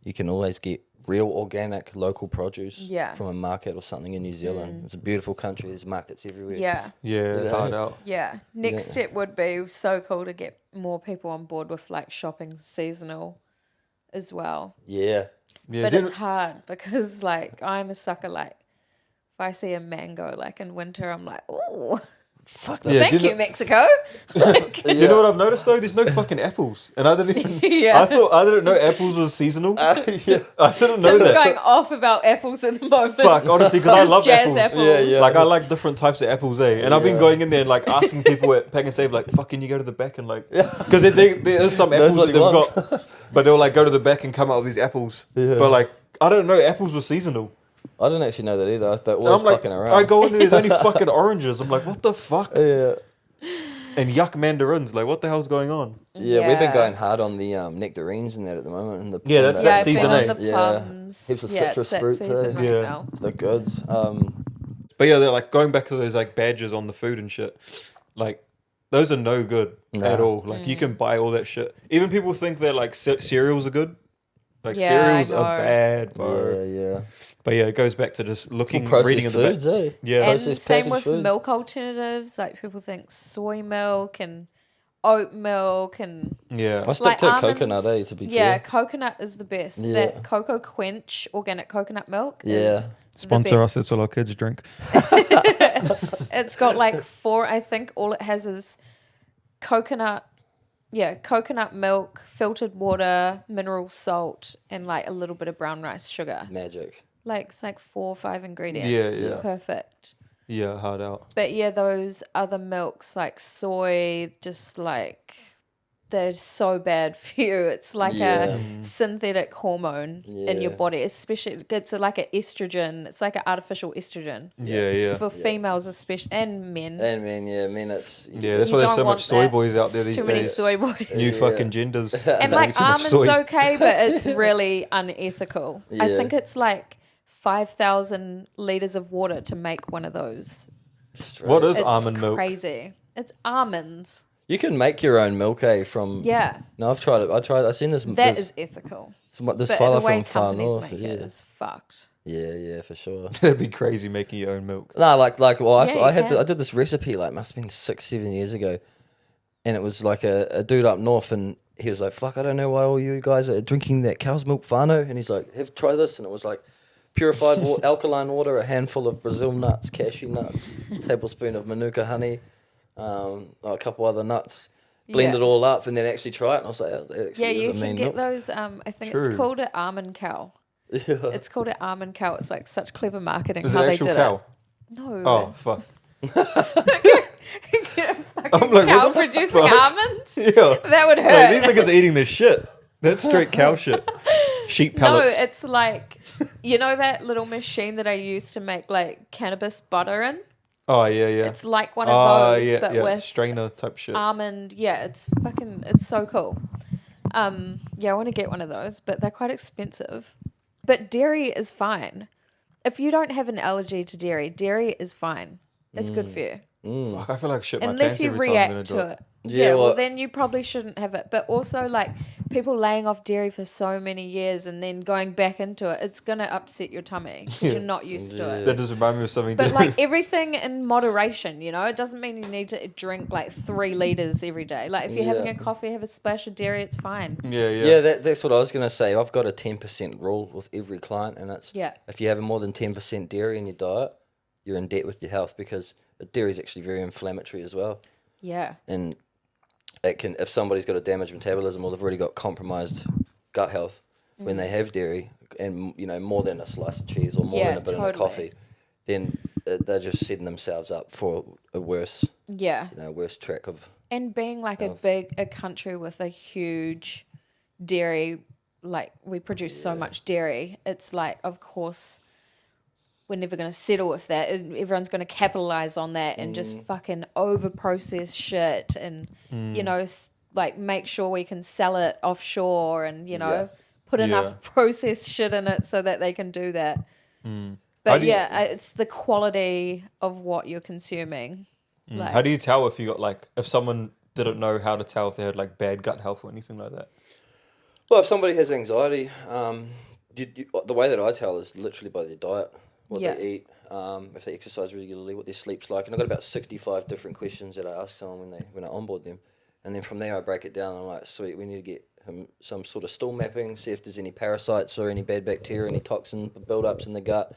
you can always get real organic local produce from a market or something in New Zealand. It's a beautiful country. There's markets everywhere. Yeah. Hard out. Yeah. Next step would be so cool to get more people on board with like shopping seasonal as well. Yeah. But it's hard because like I'm a sucker. Like if I see a mango like in winter, I'm like, oh, Fuck that. thank you, Mexico. Like, You know what I've noticed though? There's no fucking apples, and I didn't even. Yeah. I didn't know apples was seasonal. I didn't know Tim's that. going off about apples at the moment. Fuck, honestly, because I Just love jazz apples. apples. Like I like different types of apples, eh? And I've been going in there and like asking people at Pack and Save, like, "Fuck, can you go to the back and like?" Because there is some apples that they've got, but they'll like go to the back and come out with these apples. But like, I don't know, apples were seasonal. I didn't actually know that either. They're always I'm like, fucking around. I go in there, there's only fucking oranges. I'm like, what the fuck? Yeah. And yuck mandarins. Like, what the hell's going on? Yeah, we've been going hard on the nectarines and that at the moment. And Yeah, that's and that I've season, been on eh? the plums. Heaps of Yeah, citrus it's that fruits, season right Yeah. now. It's the goods. But yeah, they're like going back to those like badges on the food and shit. Like, those are no good at all. Like, you can buy all that shit. Even people think they're like cereals are good. Like, Yeah, cereals I know. are bad, bro. Yeah. But yeah, it goes back to just looking, Processed reading in the foods, back. eh? Yeah. And Processed same packaged with foods. milk alternatives. Like people think soy milk and oat milk and Yeah. I stick like to almonds. coconut, to be Yeah, fair. coconut is the best. Yeah. That Cocoa Quench organic coconut milk Yeah. is Sponsor the us, best. that's all our kids drink. It's got like 4, I think all it has is coconut milk, filtered water, mineral salt, and like a little bit of brown rice sugar. Magic. Like it's like 4 or 5 ingredients. Yeah, It's yeah. perfect. Yeah, hard out. But yeah, those other milks like soy, just like they're so bad for you. It's like a synthetic hormone in your body, especially it's like an estrogen. It's like an artificial estrogen Yeah. for females, especially and men. And men, it's Yeah, that's You why there's don't so want much soy that. boys out there these Too many days. soy boys. New fucking genders. And Eating like too much almonds soy. okay, but it's really unethical. I Yeah. think it's like 5,000 liters of water to make one of those. What is It's almond milk? crazy. It's almonds. You can make your own milk, from... Yeah, No, I've tried it. I've seen this. that this, is ethical. this But fella the way from far companies north. make it is fucked. Yeah, for sure. That'd be crazy making your own milk. No, well, Yeah, I did this recipe must have been 6-7 years ago, and it was like a dude up north, and he was like, "Fuck, I don't know why all you guys are drinking that cow's milk whānau," and he's like, "Try this," and it was like purified alkaline water, a handful of Brazil nuts, cashew nuts, a tablespoon of manuka honey, a couple other nuts. Blend Yeah. it all up and then actually try it. And I was like, oh, that actually Yeah, is you a can mean get milk. those. I think True. it's called an almond cow. Yeah. It's called an almond cow. It's like such clever marketing Is it how they actual did cow? it. No. Oh, fuck. Fucking I'm like, cow what the producing fuck? almonds? Yeah. That would Like, hurt. these niggas are eating this shit. That's straight cow shit. Sheep pellets. No, it's like, you know that little machine that I used to make like cannabis butter in? Oh, yeah, yeah. It's like one of those, but with strainer type shit. almond. Yeah, it's so cool. Yeah, I want to get one of those, but they're quite expensive. But dairy is fine. If you don't have an allergy to dairy, dairy is fine. It's good for you. Fuck, I feel like shit my Unless pants you every time I'm gonna react do to it. it. Yeah, Yeah, well, well- then you probably shouldn't have it. But also, like, people laying off dairy for so many years and then going back into it, it's going to upset your tummy because you're not used to it. That does remind me of something. But, like, everything in moderation, you know? It doesn't mean you need to drink, like, 3 litres every day. Like, if you're having a coffee, have a splash of dairy, it's fine. yeah. That's what I was going to say. I've got a 10% rule with every client, and it's if you have more than 10% dairy in your diet, you're in debt with your health because dairy is actually very inflammatory as well. Yeah. And it can, if somebody's got a damaged metabolism or they've already got compromised gut health, when they have dairy and, you know, more than a slice of cheese or more than a bit of coffee, then they're just setting themselves up for a worse, worse track of. And being like a country with a huge dairy, like we produce so much dairy, it's like, of course, we're never going to settle with that. Everyone's going to capitalize on that and just fucking over process shit and, you know, like make sure we can sell it offshore and, you know, put enough processed shit in it so that they can do that. But it's the quality of what you're consuming. Like, how do you tell if you got like, if someone didn't know how to tell if they had like bad gut health or anything like that? Well, if somebody has anxiety, the way that I tell is literally by their diet. What they eat, if they exercise regularly, what their sleep's like. And I've got about 65 different questions that I ask someone when I onboard them. And then from there I break it down and I'm like, sweet, we need to get him some sort of stool mapping, see if there's any parasites or any bad bacteria, any toxin build-ups in the gut.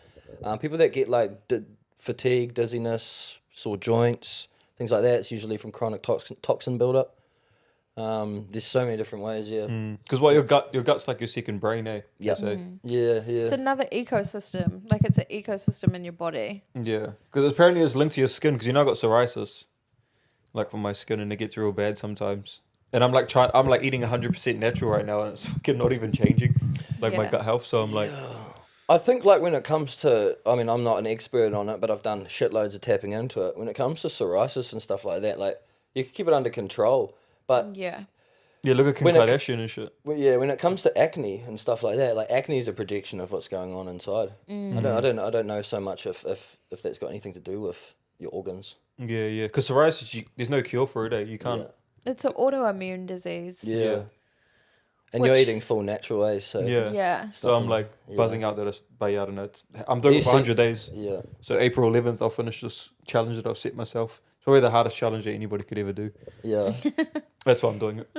People that get like fatigue, dizziness, sore joints, things like that, it's usually from chronic toxin build-up. There's so many different ways, Because your gut's like your second brain, eh? Yeah. Yeah. it's another ecosystem. Like it's an ecosystem in your body. Yeah, because apparently it's linked to your skin. Because you know I got psoriasis, like for my skin, and it gets real bad sometimes. And I'm like eating 100% natural right now, and it's fucking not even changing, like my gut health. So I'm like, I think like when it comes to, I mean, I'm not an expert on it, but I've done shitloads of tapping into it. When it comes to psoriasis and stuff like that, like you can keep it under control. But yeah, look at Kim Kardashian and shit. When it comes to acne and stuff like that, like acne is a projection of what's going on inside. I don't know so much if that's got anything to do with your organs. Yeah. Because psoriasis, there's no cure for it. Eh? You can't. Yeah. It's an autoimmune disease. Yeah. And you're eating full natural ways, so yeah. So I'm like buzzing out that I don't know. I'm doing it for 100 days. Yeah. So April 11th, I'll finish this challenge that I've set myself. It's probably the hardest challenge that anybody could ever do. Yeah. That's why I'm doing it.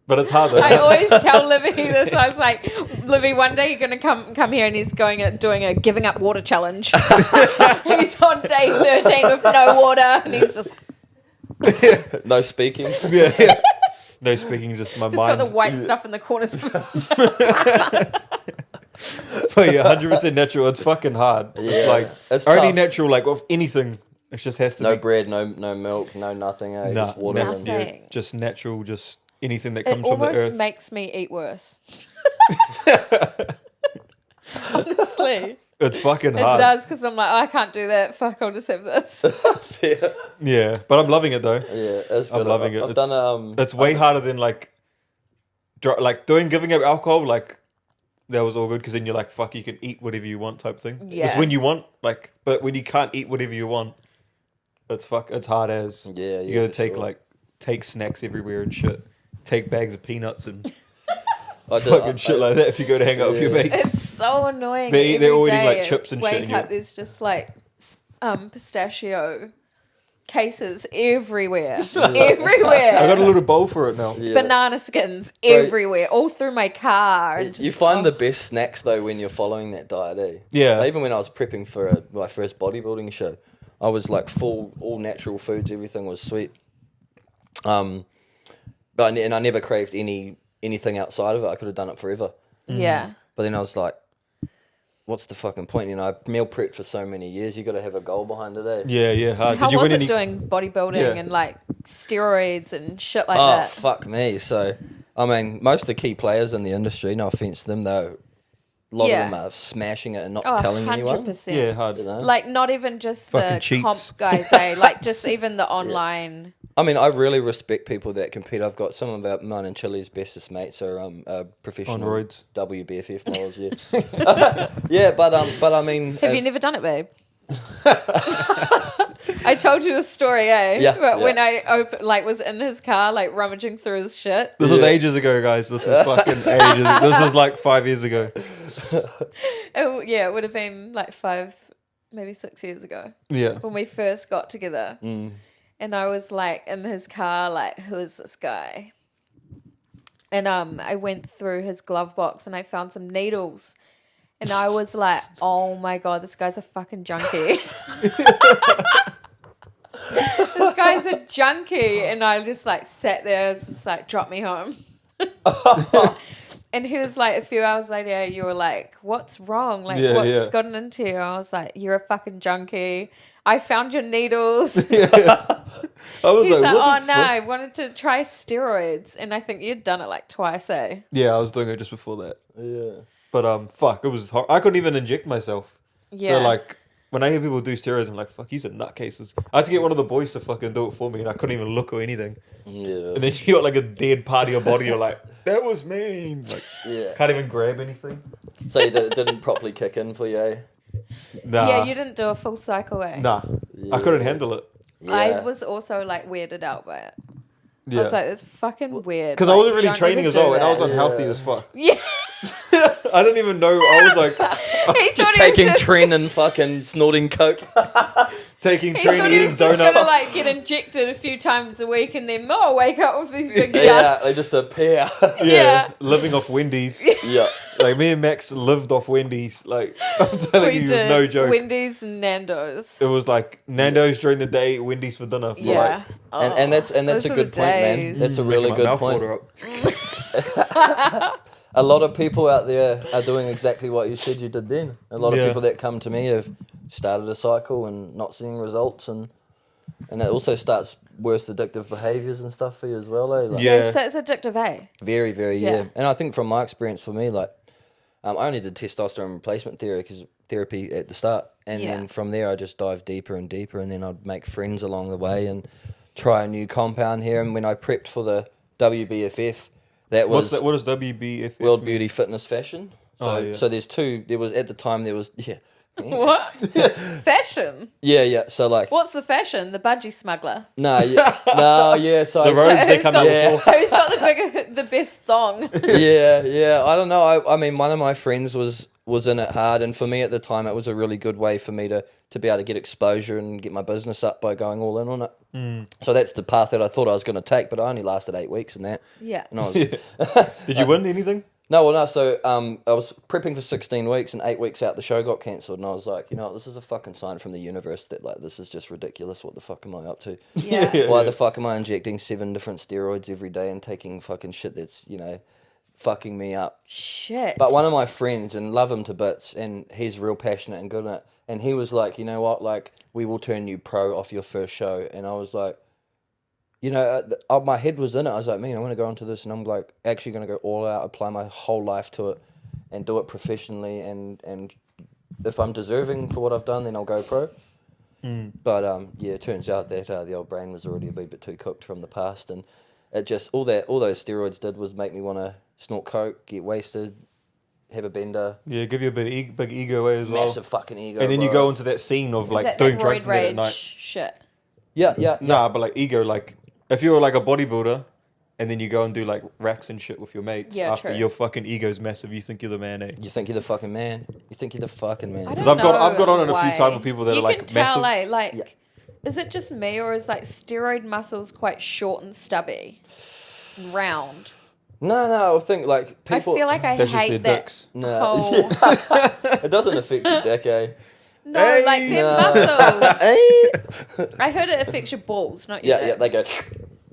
But it's hard though. I always tell Livy this. I was like, Livy, one day you're going to come here and he's doing a giving up water challenge. He's on day 13 with no water and he's just... No speaking. Yeah. No speaking, just my Just mind. got the white stuff in the corners of his But yeah, 100% natural. It's fucking hard. Yeah. It's only natural, like with anything. It just has to be. No bread, no milk, no nothing. Just water. Nothing. And, just natural, just anything that comes it from the earth. It almost makes me eat worse. Honestly. It's fucking It hard. does, because I'm like, I can't do that. Fuck, I'll just have this. Yeah, but I'm loving it though. Yeah, it's good. I'm loving it. I've done it's way harder than giving up alcohol. Like that was all good because then you're like, fuck, you can eat whatever you want type thing. Yeah. It's when you want, but when you can't eat whatever you want, it's hard as. Yeah, you gotta take snacks everywhere and shit. Take bags of peanuts and fucking shit like that if you go to hang out with your mates. It's so annoying. They're all eating day like chips and shit. Wake up, there's just like pistachio cases everywhere. Everywhere. I got a little bowl for it now. Yeah. Banana skins everywhere, all through my car. And You find the best snacks though when you're following that diet, eh? Yeah. Like, even when I was prepping for my first bodybuilding show, I was like full, all natural foods. Everything was sweet. But I never craved anything outside of it. I could have done it forever. Yeah. But then I was like, what's the fucking point? You know, I meal prepped for so many years. You got to have a goal behind it, eh? Yeah. Hard. How Did you was win it any? doing bodybuilding and like steroids and shit like Oh, that? fuck me. So, I mean, most of the key players in the industry, no offense to them, though, a lot of them are smashing it and not telling anyone. 100%. Yeah, hard. You know? Like not even just Fucking the cheats. comp guys, eh? Like just even the online. I mean, I really respect people that compete. I've got some of mine and Chile's bestest mates are professional On roids. WBFF models. Yeah, yeah, but I mean, Have you never done it, babe? I told you the story, eh? Yeah, But yeah. when I was in his car, like rummaging through his shit. This was ages ago, guys. This was fucking ages. This was like 5 years ago. It would have been like 5, maybe 6 years ago Yeah. when we first got together. And I was like in his car, like, who is this guy? And I went through his glove box and I found some needles. And I was like, oh my God, this guy's a fucking junkie. This guy's a junkie. And I just like sat there, it was just like, drop me home. And he was like, a few hours later, you were like, what's wrong? Like, what's gotten into you? I was like, you're a fucking junkie. I found your needles. I was He's like, what oh the no, fuck? I wanted to try steroids. And I think you'd done it like twice, eh? Yeah, I was doing it just before that. yeah. But fuck, it was hard. I couldn't even inject myself. Yeah. So like, when I hear people do steroids, I'm like, fuck, these are nutcases. I had to get one of the boys to fucking do it for me, and I couldn't even look or anything. Yeah. And then you got like a dead part of your body. You're like, that was mean. Like, Yeah. can't even grab anything. So you didn't properly kick in for you, eh? Nah. Yeah, you didn't do a full cycle, eh? Nah. I couldn't handle it. Yeah. I was also like weirded out by it. Yeah. I was like, it's fucking weird. Because like, I wasn't you really don't training need as to do well, and I was that. unhealthy as fuck. Yeah. I didn't even know. I was like He just thought he was taking just- Tren and fucking snorting coke. taking He train, thought he eating was just donuts. gonna like get injected a few times a week and then wake up with these big Yeah, guns. they just appear. Yeah. Living off Wendy's. Yeah. Like me and Max lived off Wendy's. Like I'm telling We you, did no joke. Wendy's and Nando's. It was like Nando's during the day, Wendy's for dinner. For Yeah. like, And that's Those a are good the point, man. days. That's a making really my good mouth point. water up. A lot of people out there are doing exactly what you said you did then. A lot of Yeah. people that come to me have started a cycle and not seeing results, and it also starts worse addictive behaviors and stuff for you as well. Eh? Like, Yeah. So it's addictive, eh? Very, very, Yeah. yeah. And I think from my experience, for me, like, I only did testosterone replacement therapy at the start, and Yeah. then from there I just dived deeper and deeper, and then I'd make friends along the way and try a new compound here. And when I prepped for the WBFF, that What's was that? What is WBF? World Beauty Fitness Fashion. So, Oh, yeah. so there's two. There was at the time there was yeah. What? Fashion? Yeah. So like What's the fashion? The budgie smuggler. no, yeah. So The robes they Who's come got, out Yeah. before. who's got the best thong? yeah. I don't know. I mean, one of my friends was in it hard, and for me at the time, it was a really good way for me to be able to get exposure and get my business up by going all in on it. So that's the path that I thought I was going to take, but I only lasted 8 weeks in that. Yeah. And I was Did you win anything? no. So I was prepping for 16 weeks, and 8 weeks out, the show got cancelled, and I was like, you know, this is a fucking sign from the universe that like this is just ridiculous. What the fuck am I up to? Yeah. Why the fuck am I injecting 7 different steroids every day and taking fucking shit that's, you know, fucking me up? Shit. But one of my friends, and love him to bits, and he's real passionate and good at it, and he was like, you know what, like, we will turn you pro off your first show. And I was like, you know, my head was in it. I was like, man, I want to go into this, and I'm like actually going to go all out, apply my whole life to it, and do it professionally, and if I'm deserving for what I've done, then I'll go pro. But yeah, it turns out that the old brain was already a wee bit too cooked from the past, and it just all those steroids did was make me want to snort coke, get wasted, have a bender, Yeah, give you a big ego as well. massive fucking ego. And then you bro. go into that scene of Is like that doing roid drugs and that at rage night. shit? Yeah. Nah, but like ego, like if you're like a bodybuilder and then you go and do like racks and shit with your mates Yeah, after true. your fucking ego's massive, you think you're the man, eh? You think you're the fucking man. You think you're the fucking man. I 'Cause don't I've got know on a few why. times with people that you are, like, can tell, massive. like, Yeah. is it just me or is like steroid muscles quite short and stubby, and round? No, I think like people. I feel like I That's just hate their that dicks. No. whole. It doesn't affect your dick, eh? No, Hey, like their no. muscles. Eh? I heard it affects your balls, not your Yeah, dick. they go.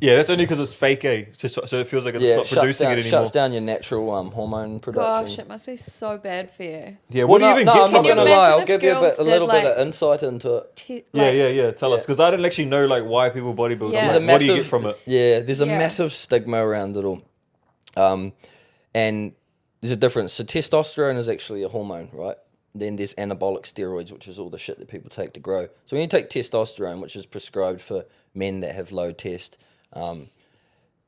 Yeah, that's only because it's fake, eh? So it feels like it's not producing it anymore. Shuts down your natural hormone production. Gosh, it must be so bad for you. Yeah, what do you even get I'm from not it? going to Can you lie. I'll imagine give you if a little girls bit did, of insight into it. Yeah. Tell us, because I didn't actually know like why people bodybuild. Yeah. Like, what do you get from it? Yeah, there's a Yeah. massive stigma around it all. And there's a difference. So testosterone is actually a hormone, right? Then there's anabolic steroids, which is all the shit that people take to grow. So when you take testosterone, which is prescribed for men that have low test,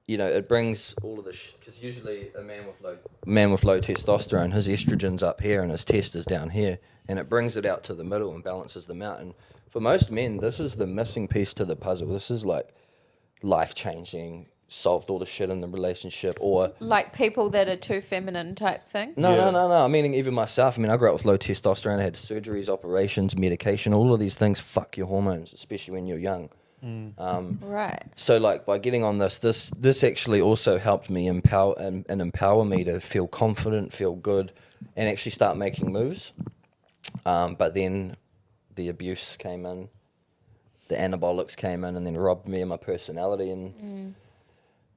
you know, it brings all of this, because usually a man with low testosterone, his estrogen's up here and his test is down here, and it brings it out to the middle and balances them out. And for most men, this is the missing piece to the puzzle. This is like life-changing, solved all the shit in the relationship, or Like people that are too feminine type thing. no. Yeah. I mean, even myself. I mean, I grew up with low testosterone. I had surgeries, operations, medication. All of these things fuck your hormones, especially when you're young. Right. So, like, by getting on this actually also helped me empower me to feel confident, feel good, and actually start making moves. But then the abuse came in, the anabolics came in, and then robbed me of my personality and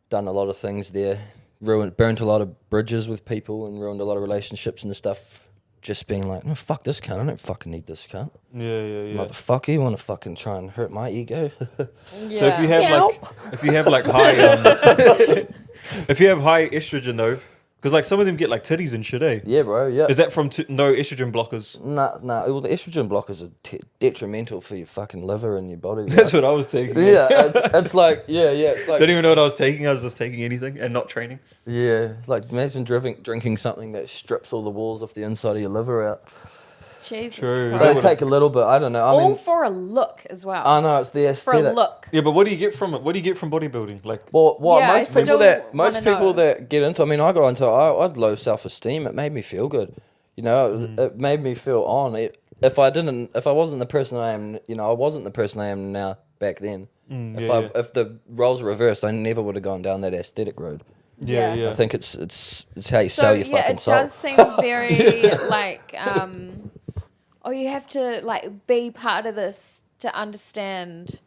done a lot of things there. Burnt a lot of bridges with people and ruined a lot of relationships and stuff. Just being like, no, fuck this cunt. I don't fucking need this cunt. Yeah. Motherfucker, you want to fucking try and hurt my ego? Yeah. So if you have like high, if you have high estrogen though, because like some of them get like titties and shit, eh? Yeah, bro, yeah. Is that from no estrogen blockers? Nah. Well, the estrogen blockers are detrimental for your fucking liver and your body. Right? That's what I was taking. Yeah, it's like, it's like, Don't even know what I was taking. I was just taking anything and not training. yeah, like imagine drinking something that strips all the walls off the inside of your liver out. Jesus True. Christ. But they take a little bit. I don't know. I All mean, for a look as well. I know it's the for a aesthetic. look. Yeah, but what do you get from it? What do you get from bodybuilding? Like, Well, Yeah, I still most wanna people know. that get into. I mean, I got into. I had low self-esteem. It made me feel good. You know, it made me feel on. If I wasn't the person I am, you know, I wasn't the person I am now back then. If the roles were reversed, I never would have gone down that aesthetic road. yeah. I think it's how you sell your fucking soul. it does seem very like you have to like be part of this to understand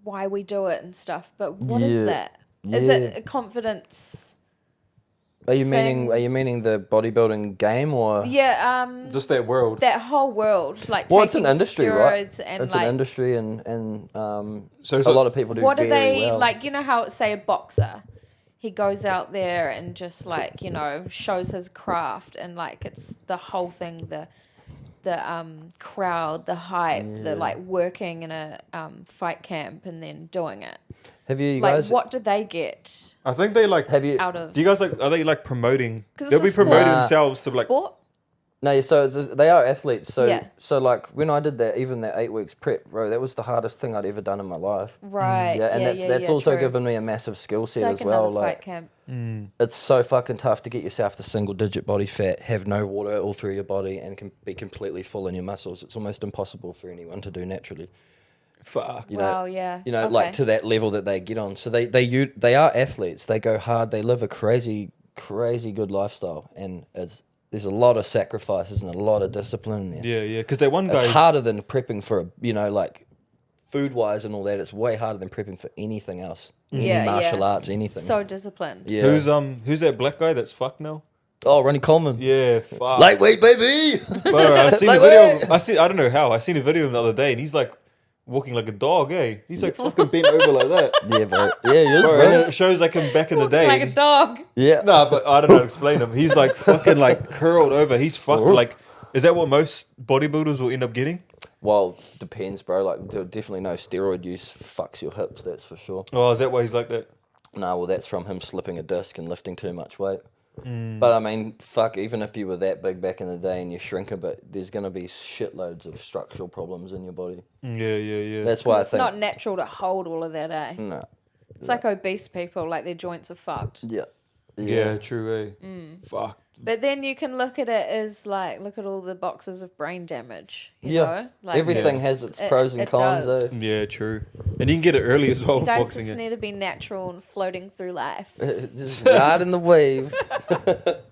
why we do it and stuff. But what is Yeah. that? Is it a confidence? Are you thing? meaning the bodybuilding game or? Yeah, Just that world. that whole world, like Well, it's taking an industry, right? steroids and It's like an industry, and So a lot of people do what very are they well. like? You know how say a boxer, he goes out there and just like shows his craft and like it's the whole thing, the crowd, the hype, the like working in a fight camp and then doing it. Have you Like guys? what do they get I think they like. Have you? out of Do you guys like? Are they like promoting? 'Cause They'll it's be a sport. promoting Nah. themselves to like. sport? No, so they are athletes. So Yeah. so like when I did that, even that 8 weeks prep, bro, that was the hardest thing I'd ever done in my life. Right. Yeah, and that's also true. given me a massive skill It's set like as well. another Like fight camp. it's so fucking tough to get yourself to single digit body fat, have no water all through your body, and can be completely full in your muscles. It's almost impossible for anyone to do naturally. Fuck. You Wow, know, yeah. you know, Okay. like to that level that they get on. So they are athletes. They go hard. They live a crazy good lifestyle, and there's a lot of sacrifices and a lot of discipline in there. Yeah. Because that one guy. It's harder than prepping for like food wise and all that. It's way harder than prepping for anything else. Yeah, Any martial yeah. arts, anything. So disciplined. yeah. Who's that black guy that's fucked now? Oh, Ronnie Coleman. Yeah. Fuck. Lightweight, baby. Bro, I seen a Lightweight. video. I don't know how. I seen a video of him the other day, and he's like walking like a dog. Eh? He's like fucking bent over like that. Yeah, bro. Yeah, he is, Bro, and bro. it shows like him back in the Walking day. like a dog. Yeah. No, but I don't know how to explain him. He's like fucking like curled over. He's fucked. Like, is that what most bodybuilders will end up getting? Well, depends, bro. Like, definitely no steroid use fucks your hips. That's for sure. Oh, is that why he's like that? No, well, that's from him slipping a disc and lifting too much weight. But I mean, fuck, even if you were that big back in the day and you shrink a bit, there's going to be shitloads of structural problems in your body. Yeah. That's why I It's think. not natural to hold all of that, eh? No. It's like obese people, like their joints are fucked. Yeah. Yeah, true. Eh? Fuck. But then you can look at it as like, look at all the boxes of brain damage. You Yeah. know? Like Everything it's- has its pros and cons, does. eh? Yeah, true. And you can get it early as well. You with guys boxing. just need to be natural and floating through life. Just ride in the wave.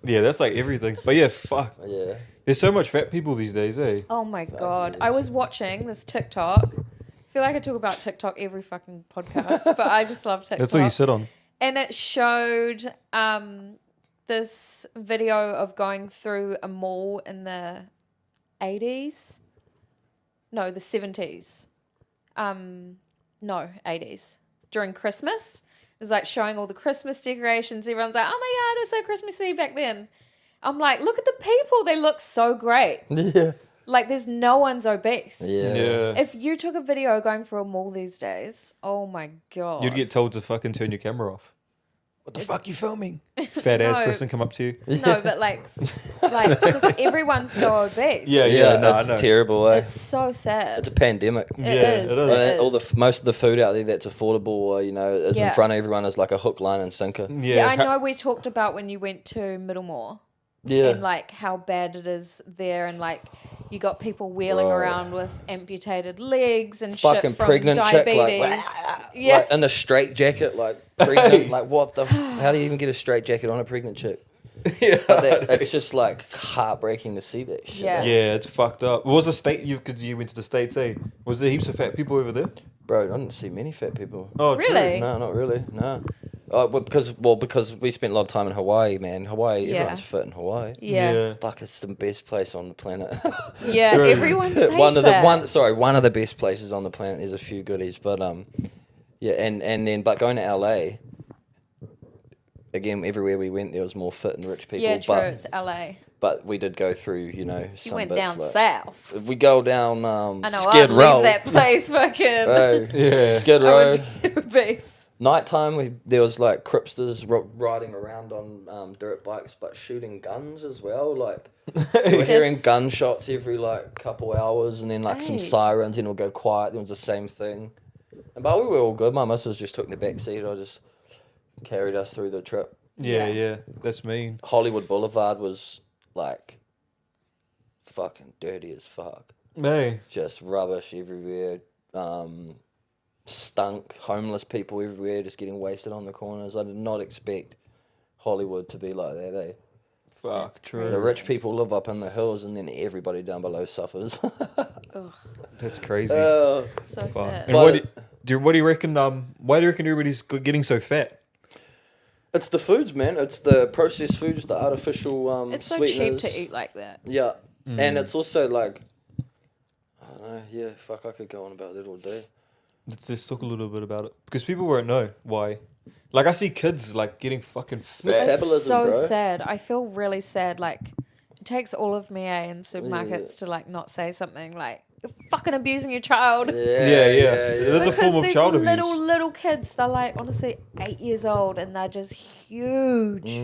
Yeah, that's like everything. But yeah, fuck. Yeah. There's so much fat people these days, eh? Oh my god. I was watching this TikTok feel like I talk about TikTok every fucking podcast, but I just love TikTok. That's what you sit on. And it showed this video of going through a mall in the 80s. No, the 70s. No, 80s. During Christmas. It was like showing all the Christmas decorations. Everyone's like, oh my God, it was so Christmassy back then. I'm like, look at the people. They look so great. Yeah. Like, there's no one's obese. Yeah. If you took a video going through a mall these days, oh my God. You'd get told to fucking turn your camera off. What the fuck you filming? Fat ass No. person come up to you. No, but like just everyone's so obese. Yeah, no, that's I know. terrible. It's so sad. It's a pandemic. It is. All most of the food out there that's affordable, is in front of everyone is like a hook, line, and sinker. Yeah, I know we talked about when you went to Middlemore. Yeah. And like how bad it is there, and like you got people wheeling around with amputated legs and fucking shit from pregnant diabetes. chick, like in a straight jacket, like pregnant. Like what the? How do you even get a straight jacket on a pregnant chick? Yeah, it's just like heartbreaking to see that shit. Yeah. yeah, it's fucked up. What was the state because you went to the States? Was there heaps of fat people over there? Bro, I didn't see many fat people. Oh, Really? No, not really. No. Because we spent a lot of time in Hawaii, man. Everyone's fit in Hawaii. Yeah. Fuck, it's the best place on the planet. Yeah, everyone says one of that. one of the best places on the planet. There's a few goodies, but yeah, and then going to LA, again, everywhere we went, there was more fit and rich people. Yeah, true. It's LA. But we did go through, some You went bits down like, south. If we go down I know. Skid I'd Row, leave that place fucking. bro, Yeah. Skid I Row. would be obese. Nighttime, there was like cripsters riding around on dirt bikes, but shooting guns as well. Like we're hearing gunshots every like couple hours, and then like some Hey. sirens, and it'll go quiet. Then it was the same thing. But we were all good. My missus just took the back seat. I just carried us through the trip. Yeah, that's mean. Hollywood Boulevard was like fucking dirty as fuck. Hey, Just rubbish everywhere. Stunk. Homeless people everywhere, just getting wasted on the corners. I did not expect Hollywood to be like that, eh? fuck, That's true. The rich people live up in the hills, and then everybody down below suffers. Ugh, That's crazy. so Fuck. sad. And what do you reckon? Why do you reckon everybody's getting so fat? It's the foods, man. It's the processed foods, the artificial It's so cheap sweeteners. to eat like that. Yeah, and it's also like, I don't know. Yeah, fuck, I could go on about that all day. Let's talk a little bit about it because people won't know why. Like I see kids like getting fucking fat. Metabolism, It's so bro. sad. I feel really sad. Like, it takes all of me in supermarkets to like not say something like, you're fucking abusing your child. Yeah. It is a Because form of these child abuse. little kids, they're like honestly 8 years old and they're just huge.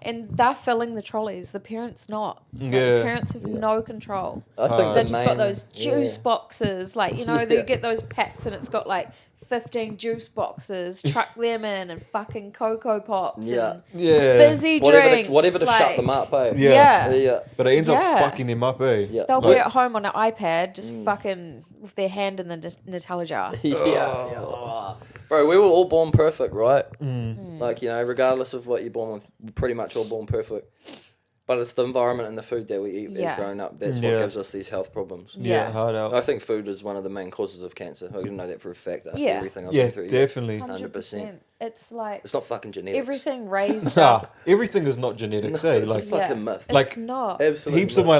And they're filling the trolleys. The parents not. Like, the Yeah. parents have no control. I think They've the just got main- those juice boxes. Like, they get those packs and it's got like 15 juice boxes. Chuck them in and fucking Cocoa Pops and Yeah. fizzy drinks. Whatever to shut like- them up, eh? Yeah. Yeah. But it ends up Yeah. fucking them up, eh? Yeah. They'll Like- be at home on an iPad, just fucking with their hand in the Nutella jar. Yeah. Bro, we were all born perfect, right? Like, regardless of what you're born with, we're pretty much all born perfect. But it's the environment and the food that we eat Yeah. as growing up. That's Yeah. what gives us these health problems. Yeah, Yeah. hard out. I think food is one of the main causes of cancer. I know that for a fact after Yeah. everything I've Yeah, been through. definitely. 100%. It's like It's not fucking genetics. everything raised Nah, up. everything is not genetics, eh? It's a Like fucking myth. It's Like, not. Absolutely. heaps of my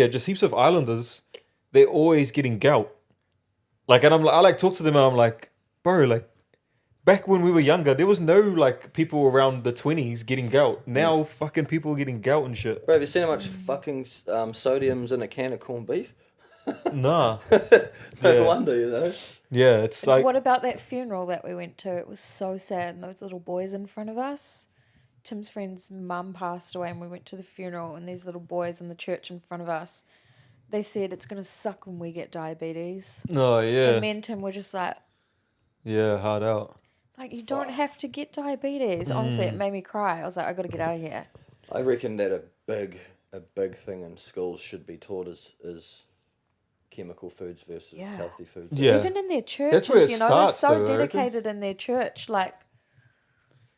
just heaps of islanders, they're always getting gout. Like, and I like talk to them and I'm like, bro, like back when we were younger, there was no like people around the 20s getting gout. Now fucking people are getting gout and shit. Bro, have you seen how much fucking sodium's in a can of corned beef? Nah. No Yeah. wonder, Yeah, it's like What about that funeral that we went to? It was so sad. And those little boys in front of us. Tim's friend's mum passed away and we went to the funeral and these little boys in the church in front of us, they said it's going to suck when we get diabetes. oh yeah. And me and Tim were just like, Hard out. you don't have to get diabetes. Honestly, it made me cry. I was like, I got to get out of here. I reckon that a big thing in schools should be taught is chemical foods versus Yeah. healthy foods. Yeah. Even in their churches, That's where it they're starts, so though, I reckon. dedicated in their church. Like,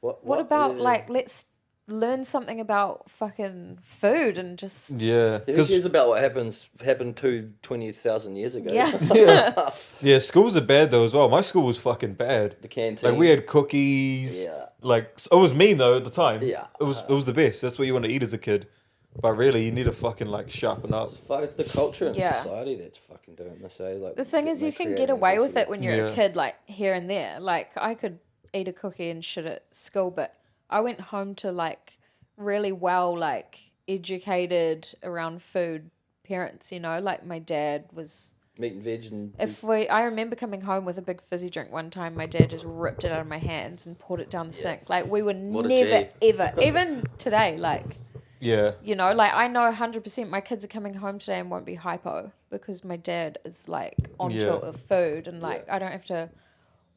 what about Yeah. let's learn something about fucking food and just Yeah. Who cares about what happened 20,000 years ago? yeah. Yeah, schools are bad though as well. My school was fucking bad. The canteen. Like we had cookies. Yeah. Like it was mean though at the time. Yeah. It was the best. That's what you want to eat as a kid. But really, you need to fucking like sharpen up. Fuck, it's the culture and Yeah. society that's fucking doing this. Like The thing is, you can get away with it when you're a kid, like here and there. Like I could eat a cookie and shit at school, but I went home to like really well, like educated around food parents. You know, like my dad was. meat and veg and I remember coming home with a big fizzy drink one time. My dad just ripped it out of my hands and poured it down the sink. Like we were never ever, even today, like. Yeah. You know, like I know 100% my kids are coming home today and won't be hypo because my dad is like onto it with food and like I don't have to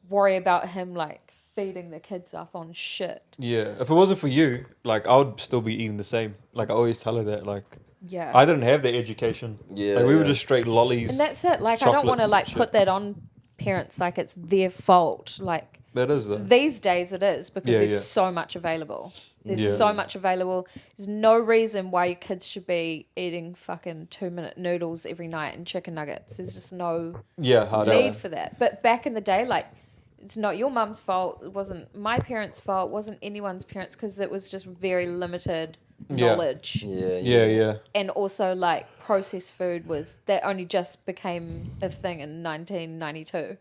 worry about him like feeding the kids up on shit. Yeah. If it wasn't for you, like I would still be eating the same. Like I always tell her that. Like Yeah. I didn't have the education. Yeah. Like we were just straight lollies. And that's it. Like I don't want to chocolates like and put shit. that on parents like it's their fault. Like That is though. these days it is because Yeah, there's yeah. so much available. There's Yeah. so much available. There's no reason why your kids should be eating fucking 2-minute noodles every night and chicken nuggets. There's just no Yeah, hard need out. for that. But back in the day, like, it's not your mum's fault. It wasn't my parents' fault. It wasn't anyone's parents because it was just very limited Yeah. knowledge. Yeah. And also, like, processed food that only just became a thing in 1992.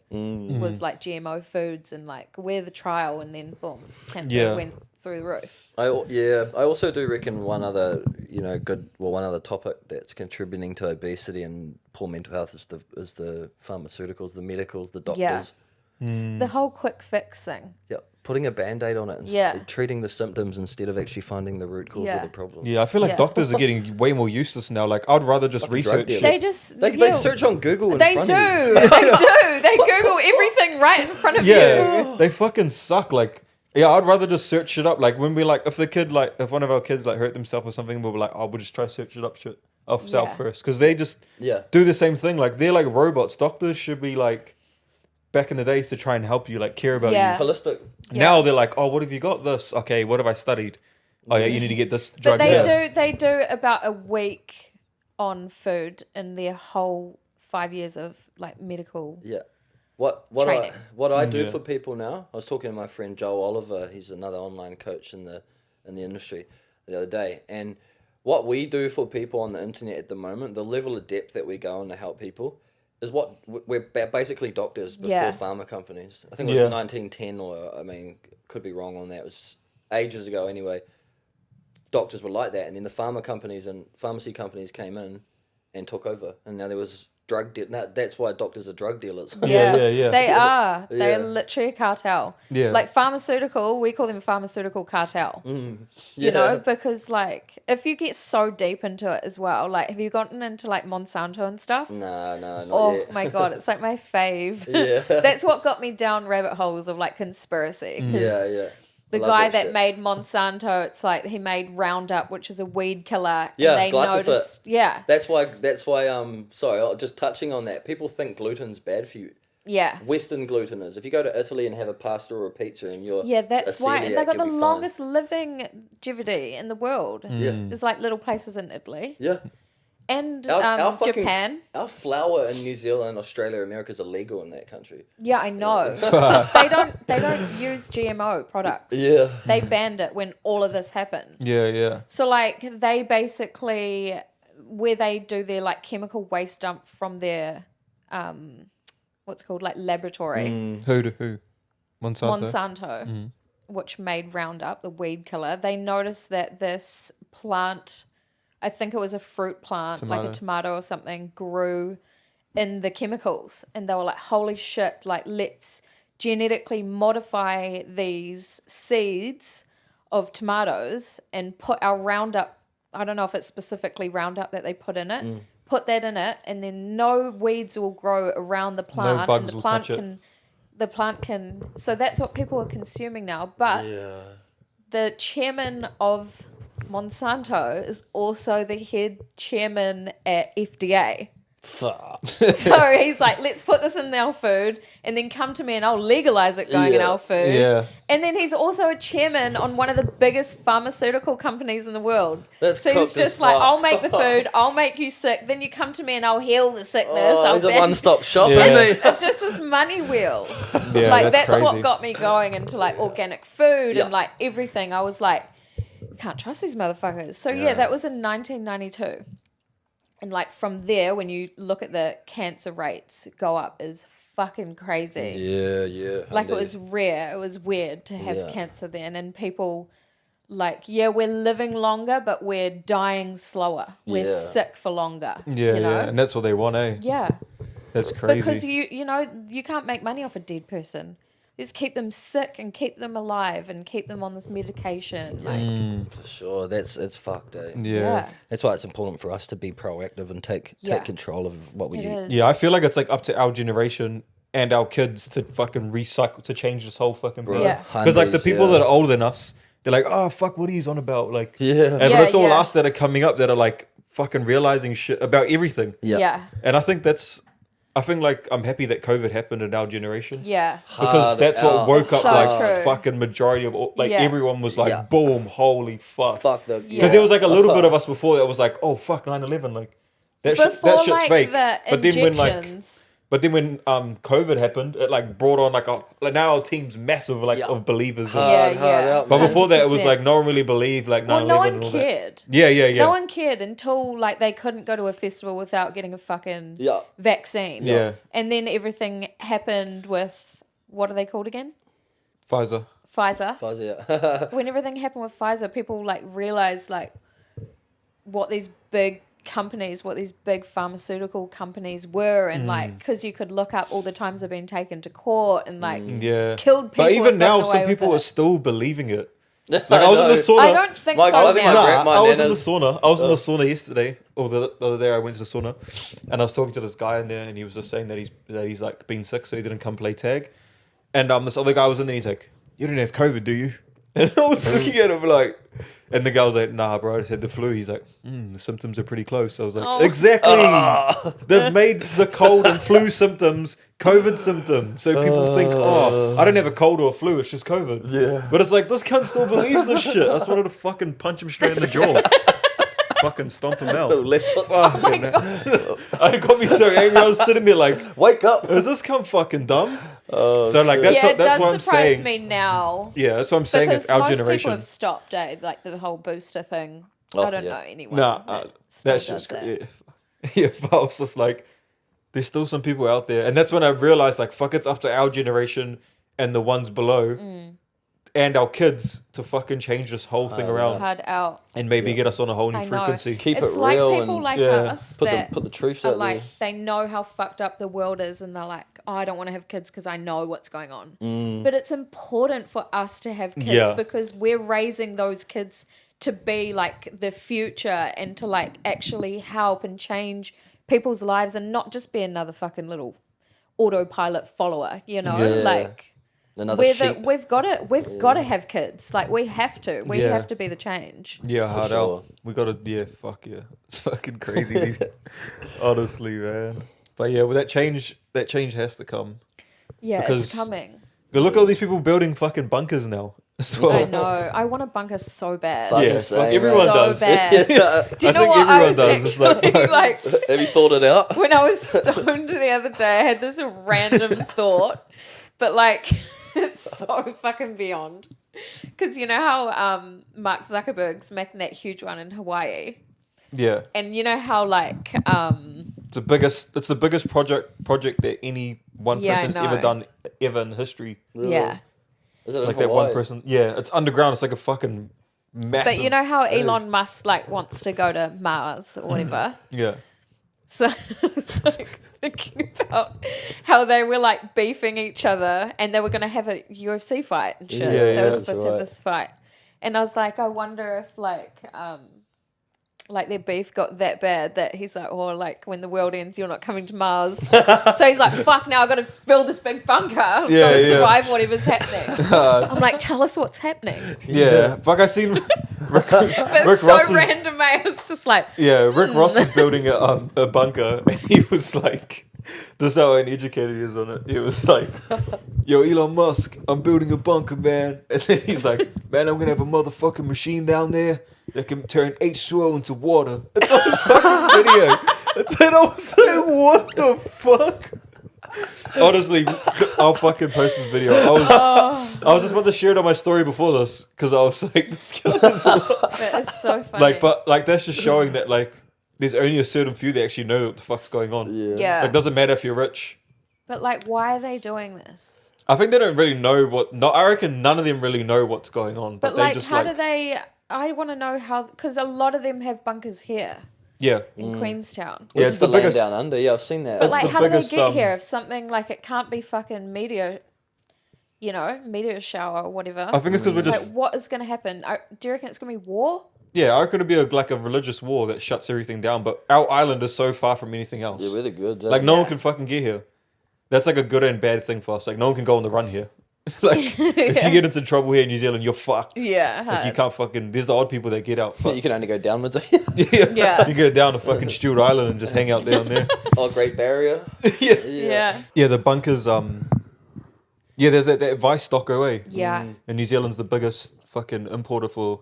Was like GMO foods and like we're the trial, and then boom, cancer went through the roof. I also do reckon one other topic that's contributing to obesity and poor mental health is the pharmaceuticals, the medicals, the doctors. The whole quick fix thing. Yeah, putting a band-aid on it and treating the symptoms instead of actually finding the root cause of the problem. Yeah, I feel like doctors are getting way more useless now. Like I'd rather just research shit. They search on Google in They front do. of you. They do. They Google everything right in front of you. Yeah, they fucking suck. Like, yeah, I'd rather just search shit up. Like when we like, if one of our kids like hurt themselves or something, we'll be like, oh, we'll just try to search it up shit ourselves first, because they just do the same thing. Like they're like robots. Doctors should be like, back in the days to try and help you, like care about you. Holistic. Now they're like, oh, what have you got? This? Okay, what have I studied? Oh yeah, you need to get this But drug. they do about a week on food in their whole 5 years of like medical. Yeah. What training. I do for people now, I was talking to my friend Joel Oliver, he's another online coach in the industry the other day, and what we do for people on the internet at the moment, the level of depth that we go on to help people is what we're basically doctors before pharma companies. I think it was 1910 or, I mean, could be wrong on that. It was ages ago anyway. Doctors were like that, and then the pharma companies and pharmacy companies came in and took over, and now there was that's why doctors are drug dealers. Yeah. They are. They're Yeah. literally a cartel. Yeah. Like pharmaceutical, we call them a pharmaceutical cartel. You know, because like if you get so deep into it as well, like have you gotten into like Monsanto and stuff? No, not Oh yet. my god, it's like my fave. Yeah. That's what got me down rabbit holes of like conspiracy. 'Cause Yeah. the I love guy that that shit. made Monsanto, it's like he made Roundup, which is a weed killer. Yeah, and they glyphosate. noticed. Yeah, That's why sorry, just touching on that, people think gluten's bad for you. yeah. Western gluten is. If you go to Italy and have a pasta or a pizza and you're Yeah, that's a why. celiac, And they got the you'll be fine. longest living longevity in the world. Yeah. There's like little places in Italy Yeah. and Our fucking- Japan. Our flour in New Zealand, Australia, America is illegal in that country. Yeah, I know. 'Cause they don't use GMO products. Yeah. They banned it when all of this happened. Yeah. So like they basically where they do their like chemical waste dump from their what's called like laboratory. Who? Monsanto. Monsanto, which made Roundup, the weed killer. They noticed that this plant, I think it was a fruit plant, like a tomato or something, grew in the chemicals. And they were like, holy shit, like let's genetically modify these seeds of tomatoes and put our Roundup, I don't know if it's specifically Roundup that they put in it, put that in it, and then no weeds will grow around the plant. bugs and the will plant touch it. can the plant can, so that's what people are consuming now. But the chairman of Monsanto is also the head chairman at FDA. Fuck. So he's like, let's put this in our food and then come to me and I'll legalize it going in our food. Yeah. And then he's also a chairman on one of the biggest pharmaceutical companies in the world. That's so he's cooked as just like, fuck. I'll make the food, I'll make you sick, then you come to me and I'll heal the sickness. I'll He's a ban- one-stop shop, Yeah. isn't he? It's just this money wheel. Yeah, like that's crazy. what got me going into like organic food Yeah. and like everything. I was like, can't trust these motherfuckers. So yeah, that was in 1992. And like from there, when you look at the cancer rates go up is fucking crazy. Yeah. Like it was rare. It was weird to have Yeah. cancer then. And people like, yeah, we're living longer, but we're dying slower. We're Yeah. sick for longer. Yeah, you know? yeah, and that's what they want, eh? Yeah. That's crazy. Because you know, you can't make money off a dead person. Just keep them sick and keep them alive and keep them on this medication. Like, For sure. It's fucked, eh? yeah. That's why it's important for us to be proactive and take Yeah. control of what we it eat. is. Yeah, I feel like it's like up to our generation and our kids to fucking recycle, to change this whole fucking Bro, Yeah. Because like the hundreds, people yeah. that are older than us, they're like, oh fuck, what are you on about? Like, Yeah. and but Yeah, it's all yeah. us that are coming up that are like fucking realizing shit about everything. Yeah. Yeah. And I think like I'm happy that COVID happened in our generation. Yeah. Because Hard that's what out. woke It's up so like true. fucking majority of all, like Yeah. everyone was like, Yeah. boom, holy fuck. Fuck the... Yeah. Because there was like a little bit of us before that was like, oh fuck, 9/11, like that Before shit's like fake. the But then when like injections. But then when COVID happened, it like brought on like now our team's massive like Yeah. of believers. Hard, And, hard out, but man. before that, it was 100%. like no one really believed like 9/11 Well, no one and all cared. that. Yeah. No one cared until like they couldn't go to a festival without getting a fucking Yeah. vaccine. Yeah. And then everything happened with, what are they called again? Pfizer. Pfizer. Fuzzy, yeah. When everything happened with Pfizer, people like realized like what these big companies, what these big pharmaceutical companies were, and like because you could look up all the times they've been taken to court and like Yeah. killed people. But even and now, gotten some away with people it. are still believing it. Like I was in the sauna. I don't think My- so I think my now. grand- I was in the nana's- sauna. I was in the sauna yesterday, or the other day. I went to the sauna, and I was talking to this guy in there, and he was just saying that he's like been sick, so he didn't come play tag. And this other guy was in there. He's like, "You don't have COVID, do you?" And I was looking at him like, and the guy was like, "Nah, bro, I just had the flu." He's like, "The symptoms are pretty close." I was like, Oh. "Exactly." They've made the cold and flu symptoms COVID symptoms, so people think, "Oh, I don't have a cold or a flu; it's just COVID." Yeah. But it's like this cunt still believes this shit. I just wanted to fucking punch him straight in the jaw. Fucking stomp him out. Left foot. Oh my Fucking god! it got me so angry. I was sitting there like, Wake up. is this cunt fucking dumb? Oh, So like shit. that's Yeah, what, it that's what I'm does surprise saying. me now. Yeah, that's what I'm saying. Because It's our most generation. people have stopped, like the whole booster thing. Oh, I don't yeah. know anyone Nah, that still that's does just it. yeah. But I was just like, there's still some people out there, and that's when I realized like, fuck, it's up to our generation and the ones below, and our kids to fucking change this whole thing around, Hard out. and maybe get us on a whole new I know. frequency. Keep It's it like real people and like yeah, us put that the truths are out like there. they know how fucked up the world is, and they're like, oh, I don't want to have kids because I know what's going on. Mm. But it's important for us to have kids Yeah. because we're raising those kids to be like the future and to like actually help and change people's lives and not just be another fucking little autopilot follower, you know? Yeah. Like Another sheep. we've got to have kids. Like we have to. We Yeah. have to be the change. Yeah, hard sure. out. We gotta, fuck yeah. It's fucking crazy. Honestly, man. But yeah, well, that change has to come. Yeah, Because- it's coming. Go look at all these people building fucking bunkers now as well. I know. I want a bunker so bad. Fucking Yeah, same, fuck, everyone so does. bad. Yeah. Do you I know think what I everyone was does. It's actually like- like? Have you thought it out? When I was stoned the other day, I had this random thought, but like it's so fucking beyond. Because you know how Mark Zuckerberg's making that huge one in Hawaii, Yeah, and you know how like it's the biggest project that any one Yeah, I person's ever know. done ever in history. yeah. Is it in Like that one Hawaii? person. Yeah, it's underground. It's like a fucking massive. But you know how it is. Elon Musk like wants to go to Mars or whatever. Yeah. So I was like thinking about how they were like beefing each other and they were going to have a UFC fight and shit. Yeah, they yeah, were that's supposed to have right. this fight. And I was like, I wonder if like like their beef got that bad that he's like, oh, like when the world ends, you're not coming to Mars. So he's like, fuck, now I've got to build this big bunker. I've got to survive whatever's happening. I'm like, tell us what's happening. Yeah, fuck, I seen Rick But Ross so random, mate. It's just like, Rick Ross is building a bunker, and he was like, this is how uneducated he is on it. He was like, yo, Elon Musk, I'm building a bunker, man. And then he's like, man, I'm gonna have a motherfucking machine down there that can turn H2O into water. It's on the fucking video. And I was like, what the fuck? Honestly, I'll fucking post this video. I was just about to share it on my story before this, because I was like, this guy is that is so funny. But that's just showing that there's only a certain few that actually know what the fuck's going on. Yeah. It doesn't matter if you're rich. But why are they doing this? I think they don't really know I reckon none of them really know what's going on. But they just how do they? I want to know how, because a lot of them have bunkers here. Yeah. In Queenstown. Yeah, it's it's the the land biggest- down under. Yeah, I've seen that. But It's the how do they biggest, get here if something it can't be fucking meteor shower or whatever? I think it's because we're just what is going to happen? Do you reckon it's going to be war? yeah. I reckon it'd be a religious war that shuts everything down. But our island is so far from anything else. Yeah, we're the good. No one can fucking get here. That's a good and bad thing for us. No one can go on the run here. If you get into trouble here in New Zealand, you're fucked. Yeah. You can't fucking. There's the odd people that get out. You can only go downwards. Yeah. You go down to fucking Stewart Island and just hang out down there. Oh, Great Barrier. Yeah. Yeah, the bunkers. There's that vice stock away. Yeah. And New Zealand's the biggest fucking importer for.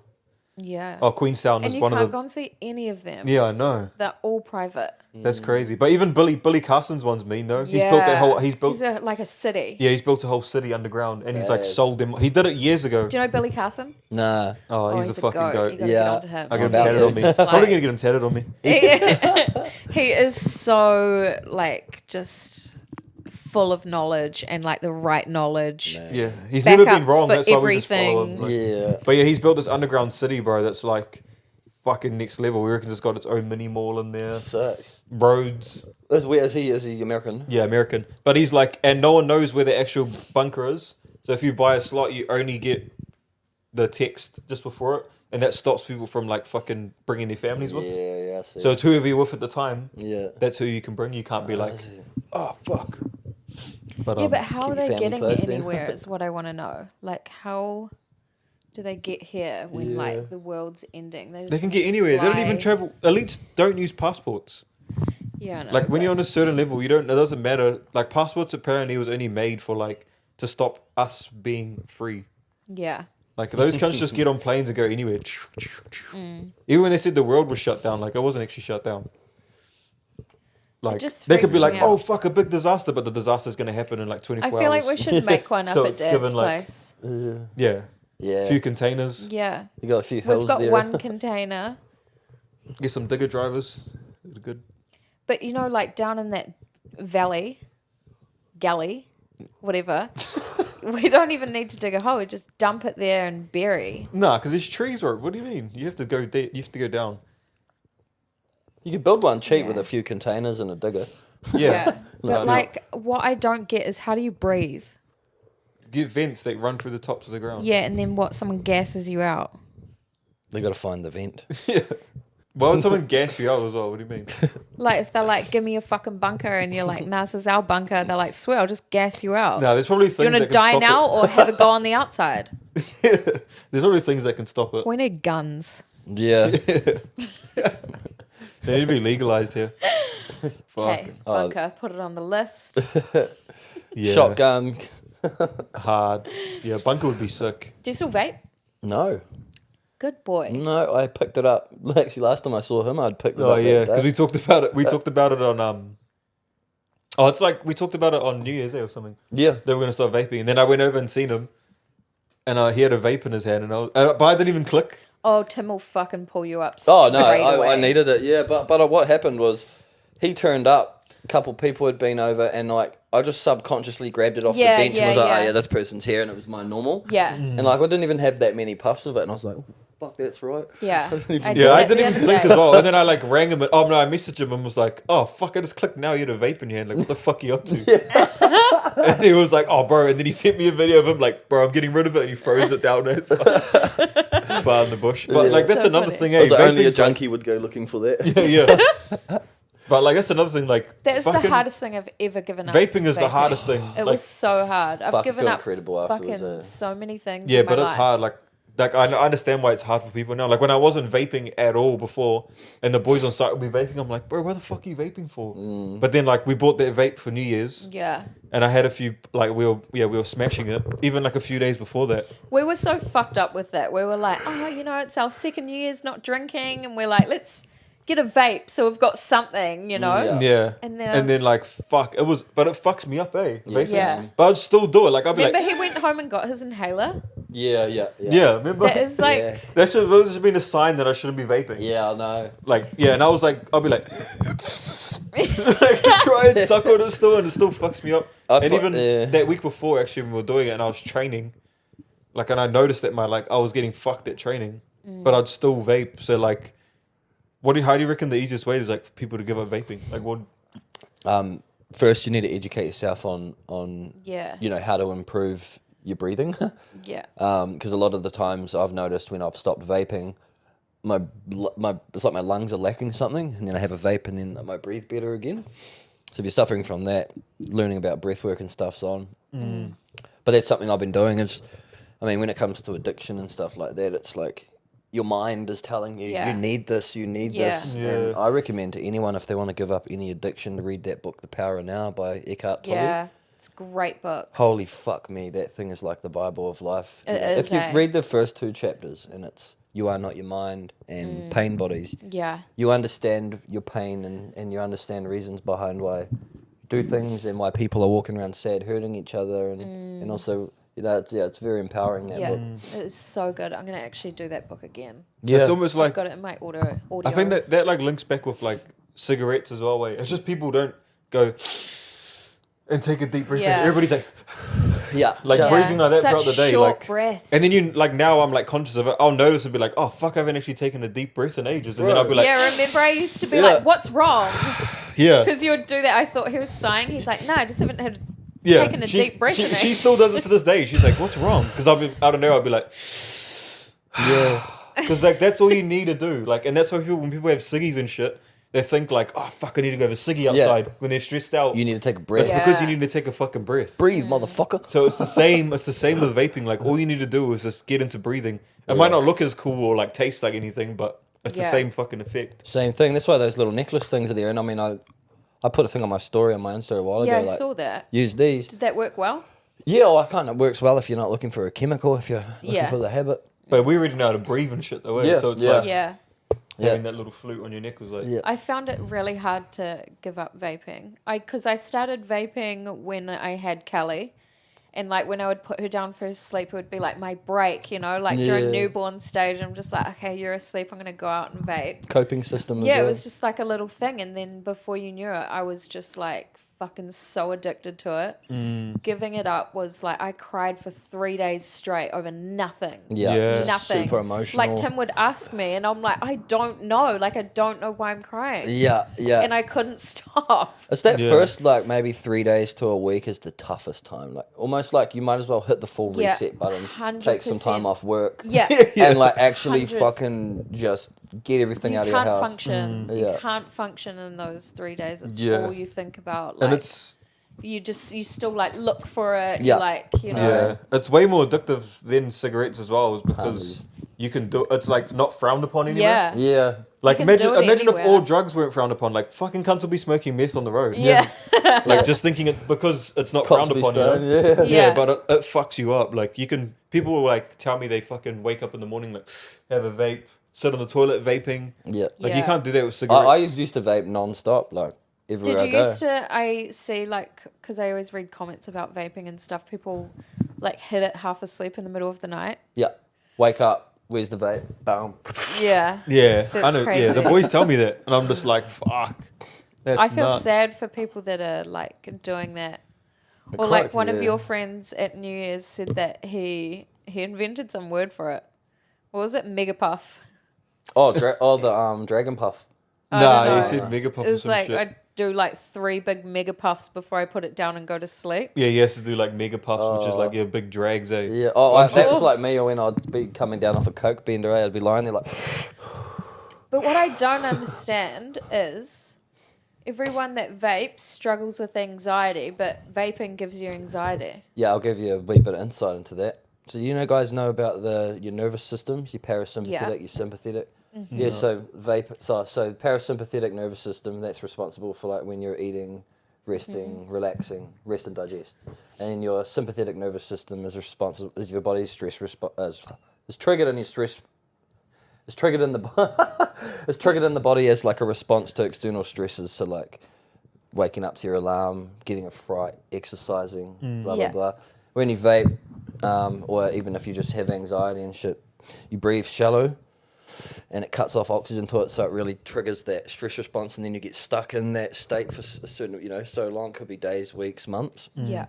Yeah. Oh, Queenstown And is you one can't of go the. and see any of them. Yeah, I know. They're all private. That's crazy. But even Billy Carson's one's mean though. He's built that whole. He's built. He's like a city. Yeah, he's built a whole city underground, and he's Bad. sold them. He did it years ago. Do you know Billy Carson? Nah. Oh, he's a fucking goat. You gotta Yeah. get onto him. I got him About tatted to. on me. It's Probably like- gonna get him tatted on me. He is so just full of knowledge and the right knowledge. No. Yeah, he's never been Backups wrong. for That's why we just follow him. everything. Yeah. But yeah, he's built this underground city, bro. That's fucking next level. We reckon it's got its own mini mall in there. Sick. Roads. Is he American? Yeah, American. But he's and no one knows where the actual bunker is. So if you buy a slot, you only get the text just before it, and that stops people from fucking bringing their families with. Yeah, I see. So it's whoever you're with at the time. Yeah. That's who you can bring. You can't be I see. oh fuck. But Yeah, but how keep are your they family getting close then. anywhere is what I want to know. How do they get here when Yeah. the world's ending? They they can get anywhere. They don't even fly. travel. Elites don't use passports. Yeah, I know, When but- you're on a certain level, you don't. It doesn't matter. Passports apparently was only made for to stop us being free. Yeah. Those cunts just get on planes and go anywhere. Even when they said the world was shut down, it wasn't actually shut down. just They could be freaks me oh out. fuck, a big disaster, but the disaster's going to happen in 24 I hours. feel like we should make one up So at it's Dad's given, place. Yeah. Yeah. A few containers. Yeah. You got a few hills We've got there. one container. Get some digger drivers. They're good. But down in that galley, whatever, we don't even need to dig a hole. We just dump it there and bury. Nah, because there's trees. What do you mean? You have to go. You have to go down. You could build one cheap Yeah. with a few containers and a digger. Yeah. But what I don't get is how do you breathe? Get vents that run through the tops of the ground. Yeah, and then someone gasses you out. They got to find the vent. Yeah. Why would someone gas you out as well? What do you mean? If they're give me a fucking bunker, and you're nah, this is our bunker. They're swear, I'll just gas you out. No, there's probably Do things you want that to can die stop now it. or have a go on the outside? There's probably things that can stop it. We need guns. Yeah. They need to be legalized here. Fuck. Okay, bunker. Put it on the list. Yeah. Shotgun. Hard. Yeah, bunker would be sick. Do you still vape? No. Good boy. No, I picked it up. Actually, last time I saw him, I'd picked it Oh up. yeah, that because day. we talked about it. We talked about it on Oh, it's we talked about it on New Year's Day or something. Yeah. They were gonna start vaping, and then I went over and seen him, and he had a vape in his hand, and but I didn't even click. Oh, Tim will fucking pull you up. Oh no, straight I away. needed it. Yeah, but what happened was, he turned up. A couple people had been over, and I just subconsciously grabbed it off Yeah, the bench and yeah, was like, yeah. oh yeah, this person's here, and it was my normal. Yeah, And I didn't even have that many puffs of it, and I was like, oh, fuck, that's right. yeah. didn't even- I Yeah, I did it didn't the even other think day. as well. And then I rang him. I messaged him and was like, "Oh fuck, I just clicked now. You had a vape in your hand. What the fuck are you up to?" And he was like, oh, bro. And then he sent me a video of him like, bro, I'm getting rid of it. And he froze it down there. Far in the bush. But like, that's So another funny. thing. Was it only a Vaping's junkie would go looking for that? Yeah. But like, that's another thing. Like, That is the fucking hardest thing I've ever given up. vaping is the hardest thing. It Like, was so hard. I've Fuck, I given feel up incredible afterwards, fucking so many things. yeah, in my but it's life. hard. Like I understand why it's hard for people now. Like when I wasn't vaping at all before, and the boys on site would be vaping, I'm like, bro, what the fuck are you vaping for? But then like we bought that vape for New Year's, Yeah. and I had a few like we were smashing it even like a few days before that. We were so fucked up with that. We were like, oh, it's our second New Year's not drinking. And we're like, let's get a vape so we've got something, Yeah. Yeah, And and then like fuck, it fucks me up, eh? Vaping. Yeah. But I'd still do it. Like I'd be Remember like, he went home and got his inhaler? Yeah. yeah, remember? That is like, Yeah. That should have just been a sign that I shouldn't be vaping. Yeah, I know. Like, yeah, and I was like, I'll be like, like try and suck on it still, and it still fucks me up. And even that week before, actually, when we were doing it, and I was training, like, and I noticed that I was getting fucked at training, but I'd still vape. So, like, how do you reckon the easiest way is like for people to give up vaping? Like, what? First, you need to educate yourself on yeah. how to improve your breathing. Yeah. Because a lot of the times I've noticed when I've stopped vaping, it's like my lungs are lacking something, and then I have a vape, and then I might breathe better again. So if you're suffering from that, learning about breath work and stuff's on. But that's something I've been doing. When it comes to addiction and stuff like that, it's like your mind is telling you, Yeah. you need this, you need Yeah. this. Yeah. And I recommend to anyone, if they want to give up any addiction, to read that book, The Power of Now by Eckhart Tolle. Yeah. It's a great book. Holy fuck me, that thing is like the Bible of life. It is, If you eh? read the first 2 chapters, and it's You Are Not Your Mind and Pain Bodies, Yeah. you understand your pain and you understand reasons behind why you do things and why people are walking around sad, hurting each other, and also, it's very empowering, that Yeah. book. It is so good. I'm going to actually do that book again. Yeah. It's almost I've like got it in my audio. I think that like links back with like cigarettes as well. Way it's just people don't go and take a deep breath. Yeah. Everybody's like. Yeah. Like Shut- breathing like that Such throughout the day, short like breaths. and then you like now I'm like conscious of it. I'll notice and be like, oh fuck, I haven't actually taken a deep breath in ages, and then I'll be like, yeah, remember I used to be Yeah. like, what's wrong? yeah, Because you would do that. I thought he was sighing. He's like, no, I just haven't had yeah. taken a deep breath in it. She still does it to this day. She's like, what's wrong? Because I don't know. I'll be like, Yeah. because like that's all you need to do. Like, and that's why when people have ciggies and shit, they think like, oh fuck, I need to go have a ciggy outside when they're stressed out. You need to take a breath. It's Yeah. because you need to take a fucking breath. Breathe, motherfucker. So it's the same. It's the same with vaping. Like all you need to do is just get into breathing. It might not look as cool or like taste like anything, but it's the Yeah. same fucking effect. Same thing. That's why those little necklace things are there. And I put a thing on my story on my Insta a while Yeah, ago. I Like, saw that. use these. Did that work well? Yeah, well, it kind of works well if you're not looking for a chemical, if you're looking Yeah. for the habit. But we already know how to breathe and shit though. Yeah, So it's yeah. like Yeah. having that little flute on your neck was like, Yeah. I found it really hard to give up vaping. Because I started vaping when I had Kelly. And like when I would put her down for her sleep, it would be like my break, like during Yeah. newborn stage. I'm just like, okay, you're asleep. I'm going to go out and vape. Coping system as Yeah, well. it was just like a little thing. And then before you knew it, I was just like fucking so addicted to it. Giving it up was like, I cried for 3 days straight over nothing. Yeah, Yeah. just Nothing. super emotional. Like Tim would ask me and I'm like, I don't know. Like, I don't know why I'm crying. Yeah, yeah. And I couldn't stop. It's that Yeah. first, like, maybe 3 days to a week is the toughest time. Like, almost like you might as well hit the full Yeah, reset button, 100%. take some time off work, Yeah. and, like, actually 100. fucking just get everything You out of your can't house. function. Yeah. You can't function in those 3 days. It's Yeah. all you think about. and Like, it's you still like look for it. Yeah. You're like, yeah, it's way more addictive than cigarettes as well, is because you can do. It's like not frowned upon anymore. Yeah. Yeah. Like can do it imagine if anywhere. all drugs weren't frowned upon. Like fucking cunts will be smoking meth on the road. Yeah. Like just thinking it because it's not Cops frowned be upon. stoned, Yeah, Yeah. but it fucks you up. Like people will like tell me they fucking wake up in the morning like have a vape, sit on the toilet vaping. Yeah. Like Yeah. you can't do that with cigarettes. I used to vape non-stop, like, everywhere Did you I go. used to? I see, like, because I always read comments about vaping and stuff. People like hit it half asleep in the middle of the night. Yeah. Wake up, where's the vape? Boom. Yeah. Yeah, That's I know. Yeah, the crazy. boys tell me that, and I'm just like, fuck. That's I feel nuts. sad for people that are like doing that. Or crack, like one of yeah. your friends at New Year's said that he invented some word for it. What was it? Megapuff. Oh, the Dragon Puff. I Nah, don't you know. said mega puff It or was some like shit. I do like 3 big mega puffs before I put it down and go to sleep. Yeah, he has to do like mega puffs, which is like big drags, eh? Yeah. That was like me when I'd be coming down off a coke bender. I'd be lying there like. But what I don't understand is everyone that vapes struggles with anxiety, but vaping gives you anxiety. Yeah, I'll give you a wee bit of insight into that. So guys know about your nervous systems, your parasympathetic, your sympathetic. Mm-hmm. Yeah, so parasympathetic nervous system, that's responsible for like when you're eating, resting, relaxing, rest and digest. And your sympathetic nervous system is responsible, is your body's stress response, is triggered in your stress. It's triggered in the it's triggered in the body as like a response to external stresses. So like waking up to your alarm, getting a fright, exercising, blah blah blah. When you vape, or even if you just have anxiety and shit, you breathe shallow, and it cuts off oxygen to it, so it really triggers that stress response, and then you get stuck in that state for a certain, so long, could be days, weeks, months. Yeah.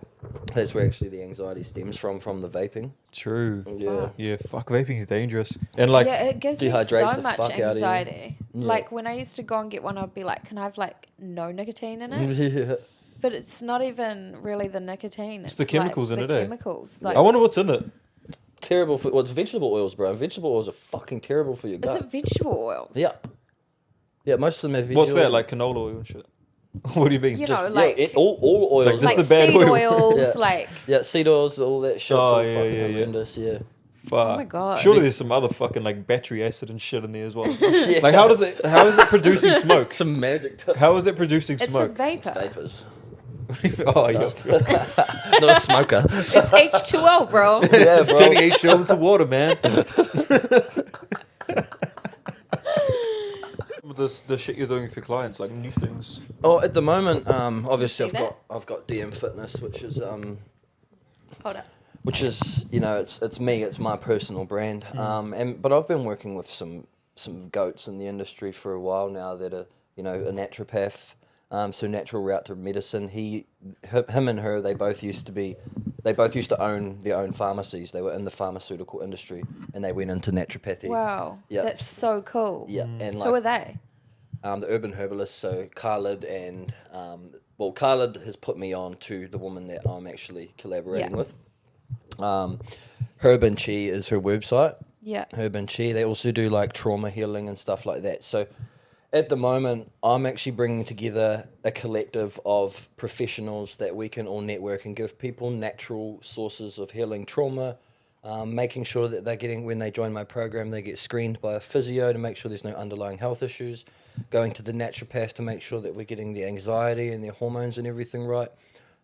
That's where actually the anxiety stems from the vaping. True. Yeah. Yeah, fuck, vaping is dangerous. And like, yeah, it gives me dehydrates so the much fuck out of you. anxiety. Yeah. Like when I used to go and get one, I'd be like, can I have like no nicotine in it? Yeah. But it's not even really the nicotine. It's the chemicals like in the it, eh? chemicals. Like, I wonder what's in it. Terrible for it's vegetable oils, bro. Vegetable oils are fucking terrible for your is gut. it vegetable oils? Yeah. Yeah, most of them have vegetable What's that, oil. like canola oil and shit? What do you mean? You know, like all oils. Like just like the bad seed oil. oils, Yeah. like Yeah, seed oils, all that shit's Oh, all yeah, fucking yeah, yeah. horrendous, yeah. Fuck. Oh my God. Surely there's some other fucking like battery acid and shit in there as well. Like how is it producing smoke? Some magic tip. How is it producing it's a smoke? vapor. Vapors. Oh yeah. Not a smoker. It's H2O, bro. Yeah, bro. Turning H2O into water, man. The shit you're doing for clients, like new things. Oh, at the moment, obviously See that? I've got DMFITNESS, Hold up. which is it's me, it's my personal brand. But I've been working with some goats in the industry for a while now that are a naturopath, so natural route to medicine. Him and her, they both used to own their own pharmacies. They were in the pharmaceutical industry and they went into naturopathy. Wow. Yeah. That's so cool. Yeah, and Who are they? The urban herbalist, so Khalid and Khalid has put me on to the woman that I'm actually collaborating with. Herb and Chi is her website. Yeah. Herb and Chi. They also do like trauma healing and stuff like that. So at the moment, I'm actually bringing together a collective of professionals that we can all network and give people natural sources of healing trauma, making sure that they're getting, when they join my program, they get screened by a physio to make sure there's no underlying health issues, going to the naturopath to make sure that we're getting the anxiety and their hormones and everything right,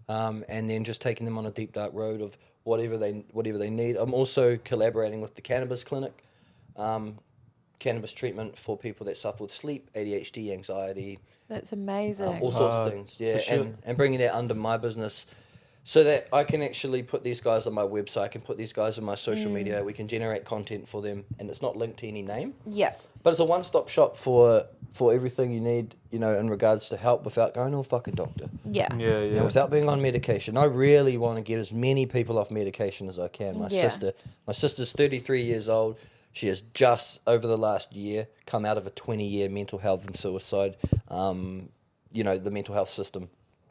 and then just taking them on a deep dark road of whatever they need. I'm also collaborating with the cannabis clinic, cannabis treatment for people that suffer with sleep, ADHD, anxiety, That's amazing. all sorts of things. Yeah, and bringing that under my business so that I can actually put these guys on my website, I can put these guys on my social media, we can generate content for them, and it's not linked to any name. Yeah. But it's a one-stop shop for everything you need, in regards to help without going to a fucking doctor. Yeah. Yeah. Without being on medication. I really want to get as many people off medication as I can. My sister's 33 years old. She has just, over the last year, come out of a 20-year mental health and suicide, the mental health system.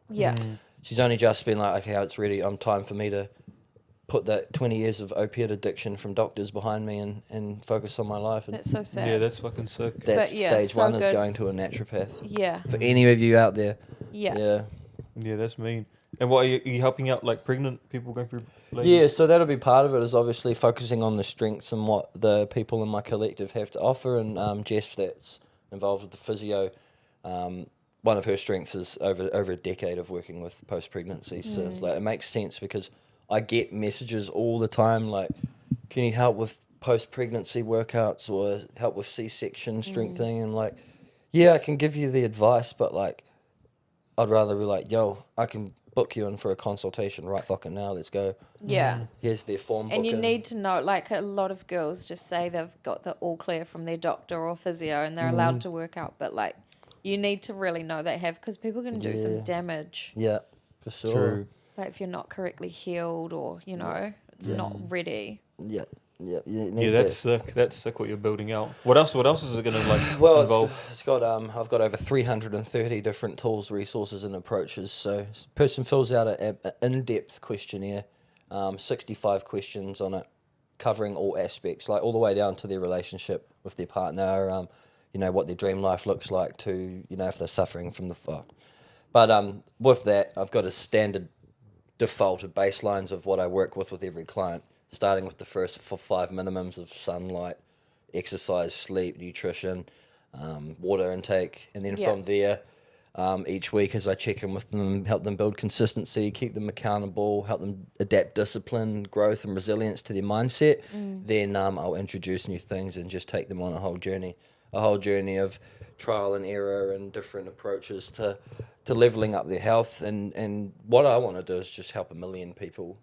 Yeah. She's only just been like, okay, it's really time for me to put that 20 years of opiate addiction from doctors behind me and focus on my life. And That's so sad. Yeah, that's fucking sick. that's But yeah, stage so one is good. going to a naturopath. Yeah. For any of you out there. Yeah. Yeah, that's mean. And what are you helping out like pregnant people going through labor? Yeah, so that'll be part of it, is obviously focusing on the strengths and what the people in my collective have to offer. And Jess, that's involved with the physio, one of her strengths is over a decade of working with post-pregnancy. So it's like, it makes sense because I get messages all the time like, can you help with post-pregnancy workouts or help with C-section strengthening? And like, yeah, I can give you the advice, but like, I'd rather be like, yo, I can book you in for a consultation right fucking now. Let's go. Yeah. Here's their form. And you booking. need to know, like a lot of girls just say they've got the all clear from their doctor or physio and they're allowed to work out, but like you need to really know they have, because people can do some damage. Yeah, for sure. True. Like if you're not correctly healed or, it's not ready. Yeah. Yeah, that's sick. That's sick what you're building out. What else is it gonna like Well, involve? it's got I've got over 330 different tools, resources, and approaches. So, person fills out an in-depth questionnaire, 65 questions on it, covering all aspects, like all the way down to their relationship with their partner. What their dream life looks like, to if they're suffering from the fire. But with that, I've got a standard default of baselines of what I work with every client, starting with the first 5 minimums of sunlight, exercise, sleep, nutrition, water intake, and then from there, each week as I check in with them, help them build consistency, keep them accountable, help them adapt discipline, growth, and resilience to their mindset. Then I'll introduce new things and just take them on a whole journey of trial and error and different approaches to leveling up their health. And what I want to do is just help 1 million people,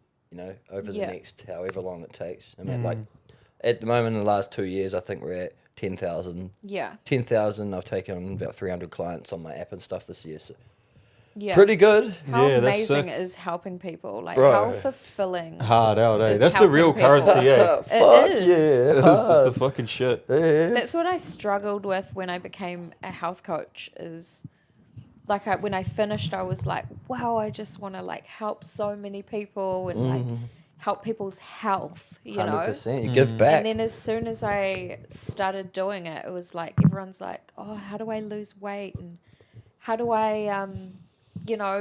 over the next however long it takes. I mean, like at the moment in the last 2 years, I think we're at 10,000. Yeah. 10,000. I've taken on about 300 clients on my app and stuff this year. So Yeah. pretty good. How Yeah, that's amazing sick. is helping people. Like, Bro. how fulfilling. Hard out, eh? is That's the helping real people. currency, eh? Fuck is. yeah. That's the fucking shit. That's what I struggled with when I became a health coach. Is like when I finished, I was like, wow, I just want to like help so many people and like help people's health, you know. 100%. You give back. And then as soon as I started doing it, it was like everyone's like, oh, how do I lose weight and how do I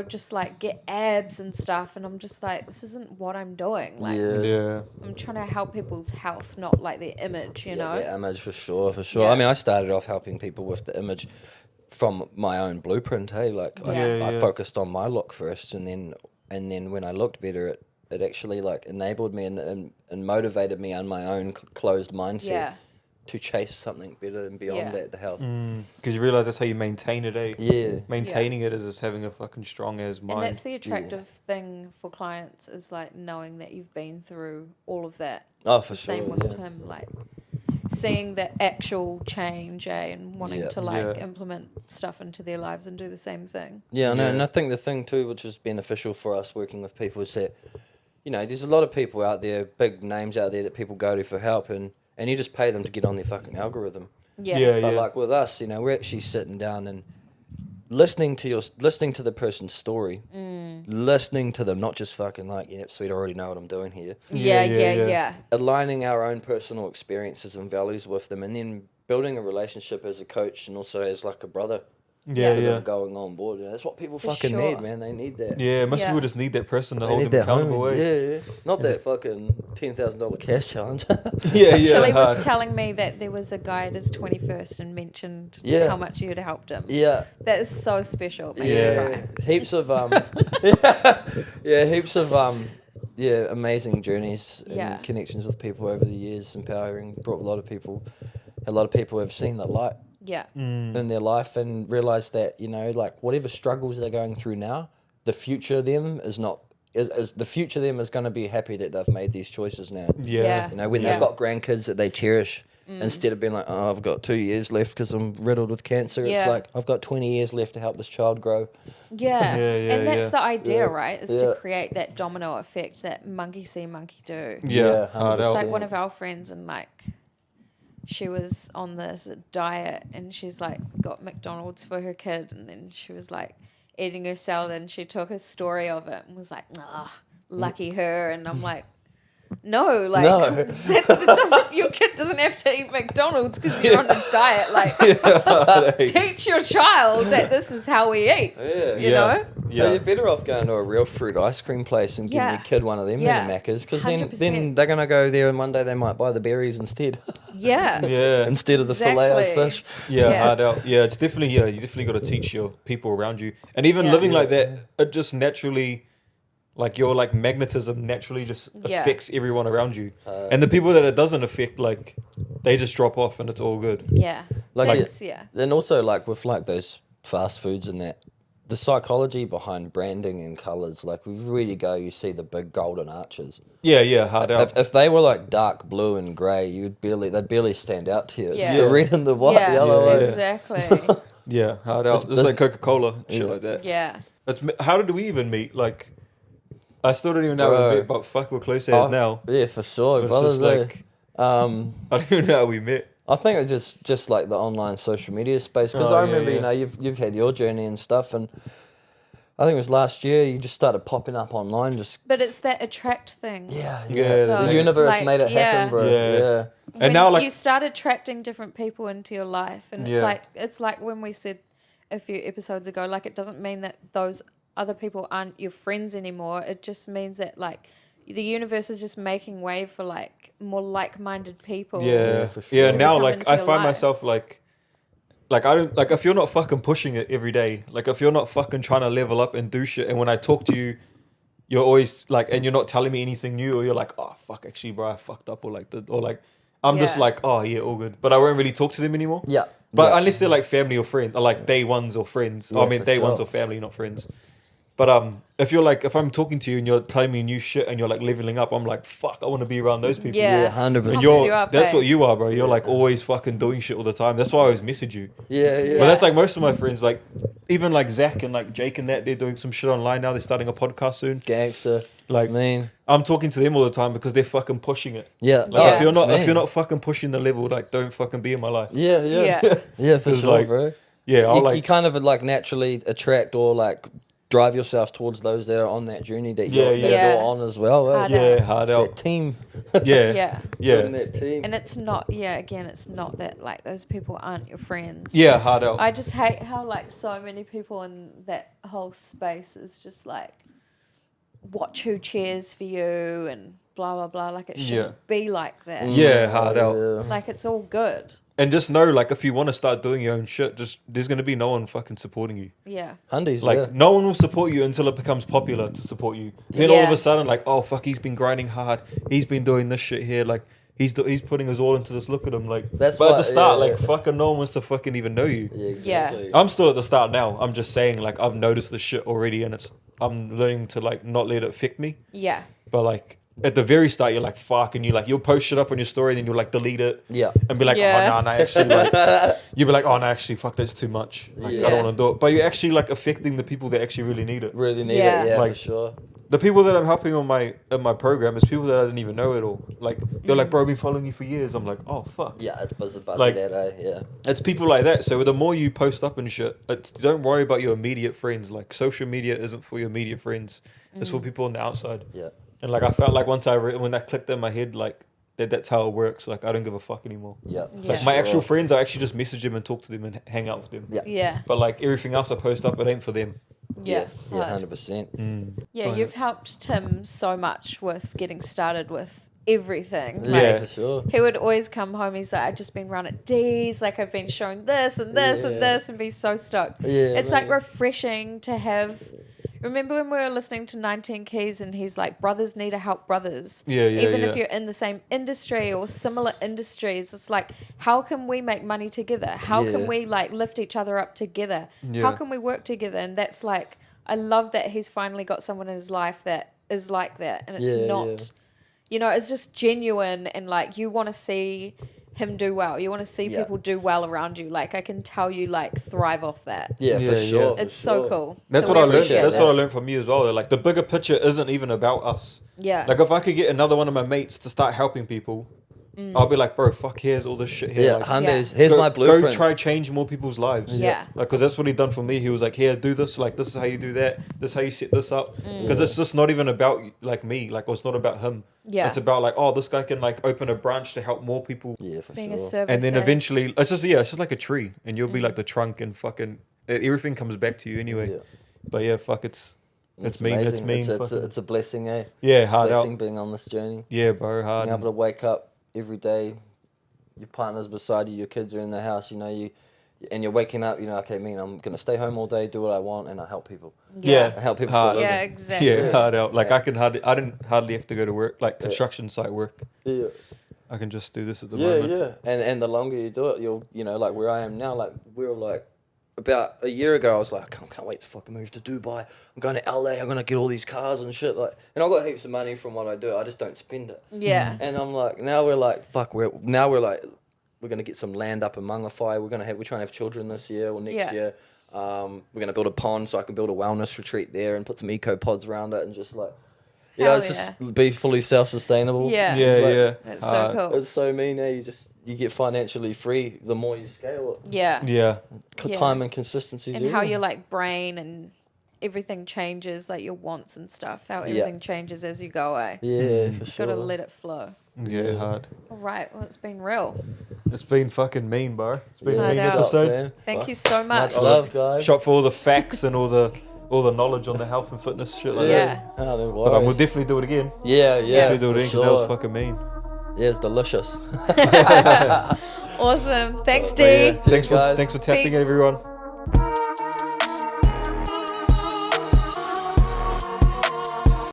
just like get abs and stuff? And I'm just like, this isn't what I'm doing. Like, Yeah. I'm trying to help people's health, not like their image, you know. Yeah, image for sure. Yeah. I mean, I started off helping people with the image from my own blueprint. Hey, like I focused on my look first, and then when I looked better, it actually like enabled me and motivated me on my own closed mindset to chase something better and beyond that, the health. Because you realise that's how you maintain it, eh? Yeah. Maintaining it is just having a fucking strong as mind. And that's the attractive thing for clients is like knowing that you've been through all of that. Oh, for Same sure. with Tim, like seeing the actual change, and wanting to like implement stuff into their lives and do the same thing. Yeah, and I think the thing too, which is beneficial for us working with people, is that, there's a lot of people out there, big names out there that people go to for help, and you just pay them to get on their fucking algorithm. But like with us, we're actually sitting down and listening to the person's story, listening to them, not just fucking like, sweet, I already know what I'm doing here. Yeah. Aligning our own personal experiences and values with them, and then building a relationship as a coach and also as like a brother. For them going on board. That's what people fucking need, man. They need that. Yeah, most people just need that person to They hold need them that accountable. homie. Yeah. Not that fucking $10,000 cash challenge. Chili was telling me that there was a guy at his 21st and mentioned how much you had helped him. Yeah. That is so special. It makes me cry. Heaps of amazing journeys and connections with people over the years, empowering, brought a lot of people have seen the light in their life and realized that, like whatever struggles they're going through now, the future them is the future them is going to be happy that they've made these choices now. When they've got grandkids that they cherish, instead of being like, oh, I've got 2 years left because I'm riddled with cancer, it's like, I've got 20 years left to help this child grow. And that's the idea, right? Is to create that domino effect, that monkey see, monkey do. It's It's like one of our friends, and like she was on this diet and she's like got McDonald's for her kid, and then she was like eating her salad and she took a story of it and was like, lucky her. And I'm like, no, that doesn't, your kid doesn't have to eat McDonald's because you're on a diet. Like, teach your child that this is how we eat. You know? You're better off going to a real fruit ice cream place and giving your kid one of them mini Maccas, because then they're going to go there and one day they might buy the berries instead. Instead of the fillet of fish. Hard out. It's definitely, you definitely got to teach your people around you. And even living like that, it just naturally, like your like magnetism naturally just affects everyone around you. And the people that it doesn't affect, like they just drop off and it's all good. Then also like with like those fast foods and that, the psychology behind branding and colours, like where you go, you see the big golden arches. Hard out. If they were like dark blue and grey, they'd barely stand out to you. It's the red and the white, the yellow. Exactly. Hard out. It's like Coca-Cola, shit like that. How did we even meet? Like, I still don't even know how we met, but fuck, we're close as now. Yeah, for sure. It's Brothers, just like, I don't even know how we met. I think it's just like the online social media space. Because Oh, I yeah, remember, yeah. you know, you've had your journey and stuff, and I think it was last year you just started popping up online. But it's that attract thing. Yeah. Yeah, The universe like, made it happen, bro. Yeah. Yeah. And When now, like, you start attracting different people into your life, and it's like when we said a few episodes ago, like it doesn't mean that those other people aren't your friends anymore. It just means that like the universe is just making way for like more like-minded people. yeah, for sure. yeah. To Now, become like, into I your find life. myself like I don't like if you're not fucking pushing it every day, like if you're not fucking trying to level up and do shit, and when I talk to you, you're always like, and you're not telling me anything new, or you're like, oh fuck, actually, bro, I fucked up, or like I'm just Yeah. like, oh yeah, all good, but I won't really talk to them anymore. Yeah. But yeah. unless they're like family or friends, or like day ones or friends. Yeah, I mean, for day ones sure. or family, not friends. But if I'm talking to you and you're telling me new shit and you're like leveling up, I'm like, fuck, I want to be around those people. Yeah. Yeah, 100%. And Pumps you're you up, that's eh? what you are, bro. You're like always fucking doing shit all the time. That's why I always message you. Yeah, yeah. But that's like most of my friends, like even like Zach and like Jake and that, they're doing some shit online now. They're starting a podcast soon. Gangster. Like Mean. I'm talking to them all the time because they're fucking pushing it. Yeah. Like Yeah. if you're not mean. if you're not fucking pushing the level, like don't fucking be in my life. Yeah, yeah. Yeah. Yeah, for It's sure, like- bro. Yeah, I'll You like kind of like naturally attract or like drive yourself towards those that are on that journey that Yeah, you're, yeah. that Yeah. you're on as well. Eh? Hard yeah, hard That out. team. Yeah, Yeah. yeah, Building that team. And it's not, again, it's not that like those people aren't your friends. yeah, hard out. I just hate how like so many people in that whole space is just like watch who cheers for you and blah blah blah. Like it shouldn't be like that. Yeah, hard out. Yeah. Like it's all good. And just know, like, if you want to start doing your own shit, just there's gonna be no one fucking supporting you. Yeah. Hundies, Like, yeah. no one will support you until it becomes popular to support you. Then all of Yeah. a sudden, like, oh fuck, he's been grinding hard. He's been doing this shit here. Like, he's putting his all into this. Look at him. Like, That's but at why- the start, yeah, like, yeah. fucking no one wants to fucking even know you. Yeah, exactly. I'm still at the start now. I'm just saying, like, I've noticed this shit already, and I'm learning to like not let it affect me. Yeah. But like at the very start, you're like, fuck, and you'll post shit up on your story, and then you'll like delete it. Yeah. And be like, Yeah. oh no, actually, like, you'll be like, oh no, actually, fuck, that's too much. Like, I Yeah. don't want to do it. But you're actually like affecting the people that actually really need it. Really need Yeah. it, yeah, Like- for sure. The people that I'm helping on my program is people that I didn't even know at all. Like they're like, bro, I've been following you for years. I'm like, oh fuck. Yeah, it's about Like- that, yeah. It's people like that. So the more you post up and shit, don't worry about your immediate friends. Like social media isn't for your immediate friends. It's for people on the outside. Yeah. And like I felt like once when that clicked in my head, like that's how it works. Like I don't give a fuck anymore. Yeah. Yeah. Like my actual friends, I actually just message them and talk to them and hang out with them. Yeah. Yeah. But like everything else I post up, it ain't for them. Yeah. Yeah, Hard. 100%. Yeah, Oh, you've helped Tim so much with getting started with everything. Yeah, Like, Yeah. for sure. he would always come home. He's like, I've just been run at D's. Like, I've been shown this and this and Yeah. this and be so stoked. Yeah, it's like man. refreshing to have. Remember when we were listening to 19 Keys and he's like, brothers need to help brothers. Yeah, yeah, Even yeah. if you're in the same industry or similar industries, it's like, how can we make money together? How Yeah. can we like lift each other up together? Yeah. How can we work together? And that's like, I love that he's finally got someone in his life that is like that. And it's Yeah, not, yeah. you know, it's just genuine and like you want to see him do well. You want to see Yeah. people do well around you. Like I can tell you like thrive off that. Yeah, Yeah, for yeah. sure. It's for so sure. cool. That's So what I we learned. appreciate That's that. what I learned from you as well. Like the bigger picture isn't even about us. Yeah. Like if I could get another one of my mates to start helping people, I'll be like, bro, fuck, here's all this shit here. Yeah, Like, Hyundai's. Yeah. Here's go, my blueprint. Go try change more people's lives. Yeah. Like, cause that's what he done for me. He was like, here, do this. Like, this is how you do that. This is how you set this up. Because it's just not even about like me. Like, it's not about him. Yeah. It's about like, oh, this guy can like open a branch to help more people. Yeah, for Being sure. a service. And then eh? eventually, it's just like a tree, and you'll be like the trunk, and fucking everything comes back to you anyway. Yeah. But yeah, fuck, it's mean. It's amazing. mean. It's fucking- a blessing, eh? yeah, hard Blessing out. being on this journey. Yeah, bro, hard. Being able to wake up every day, your partner's beside you, your kids are in the house, you know, and you're waking up, you know, okay, I'm going to stay home all day, do what I want, and I help people. Yeah. I help people Hard. for a Yeah, living. exactly. Yeah, hard out. Like Yeah. I didn't hardly have to go to work, like construction site work. Yeah. I can just do this at the Yeah, moment. yeah. And the longer you do it, you'll, you know, like where I am now, like we were like, about a year ago, I was like, I can't wait to fucking move to Dubai. I'm going to LA. I'm going to get all these cars and shit. Like, and I got heaps of money from what I do. I just don't spend it. Yeah. And I'm like, now we're like, fuck, we're going to get some land up in Mangawhai. We're trying to have children this year or next Yeah. year. We're going to build a pond so I can build a wellness retreat there and put some eco pods around it and just like, You know, Hell it's just be fully self-sustainable. Yeah. Yeah, It's like- yeah. That's so cool. It's so mean. You get financially free the more you scale it. Yeah. Yeah. Yeah. Time and consistency. And how your like brain and everything changes, like your wants and stuff, how everything changes as you go away. Yeah, for sure. Gotta let it flow. Yeah, hard. All right. Well, it's been real. It's been fucking mean, bro. It's been Yeah, a mean I know. episode. man. Thank you so much. Much love, guys. Shot for all the facts and all the knowledge on the health and fitness shit like that. Yeah. Oh, no But worries. we'll definitely do it again. Yeah, Definitely do it for again because that was sure. fucking mean. Yeah, it's delicious. Awesome. Thanks, But D. yeah, Cheers, guys. thanks for tapping Peace. everyone.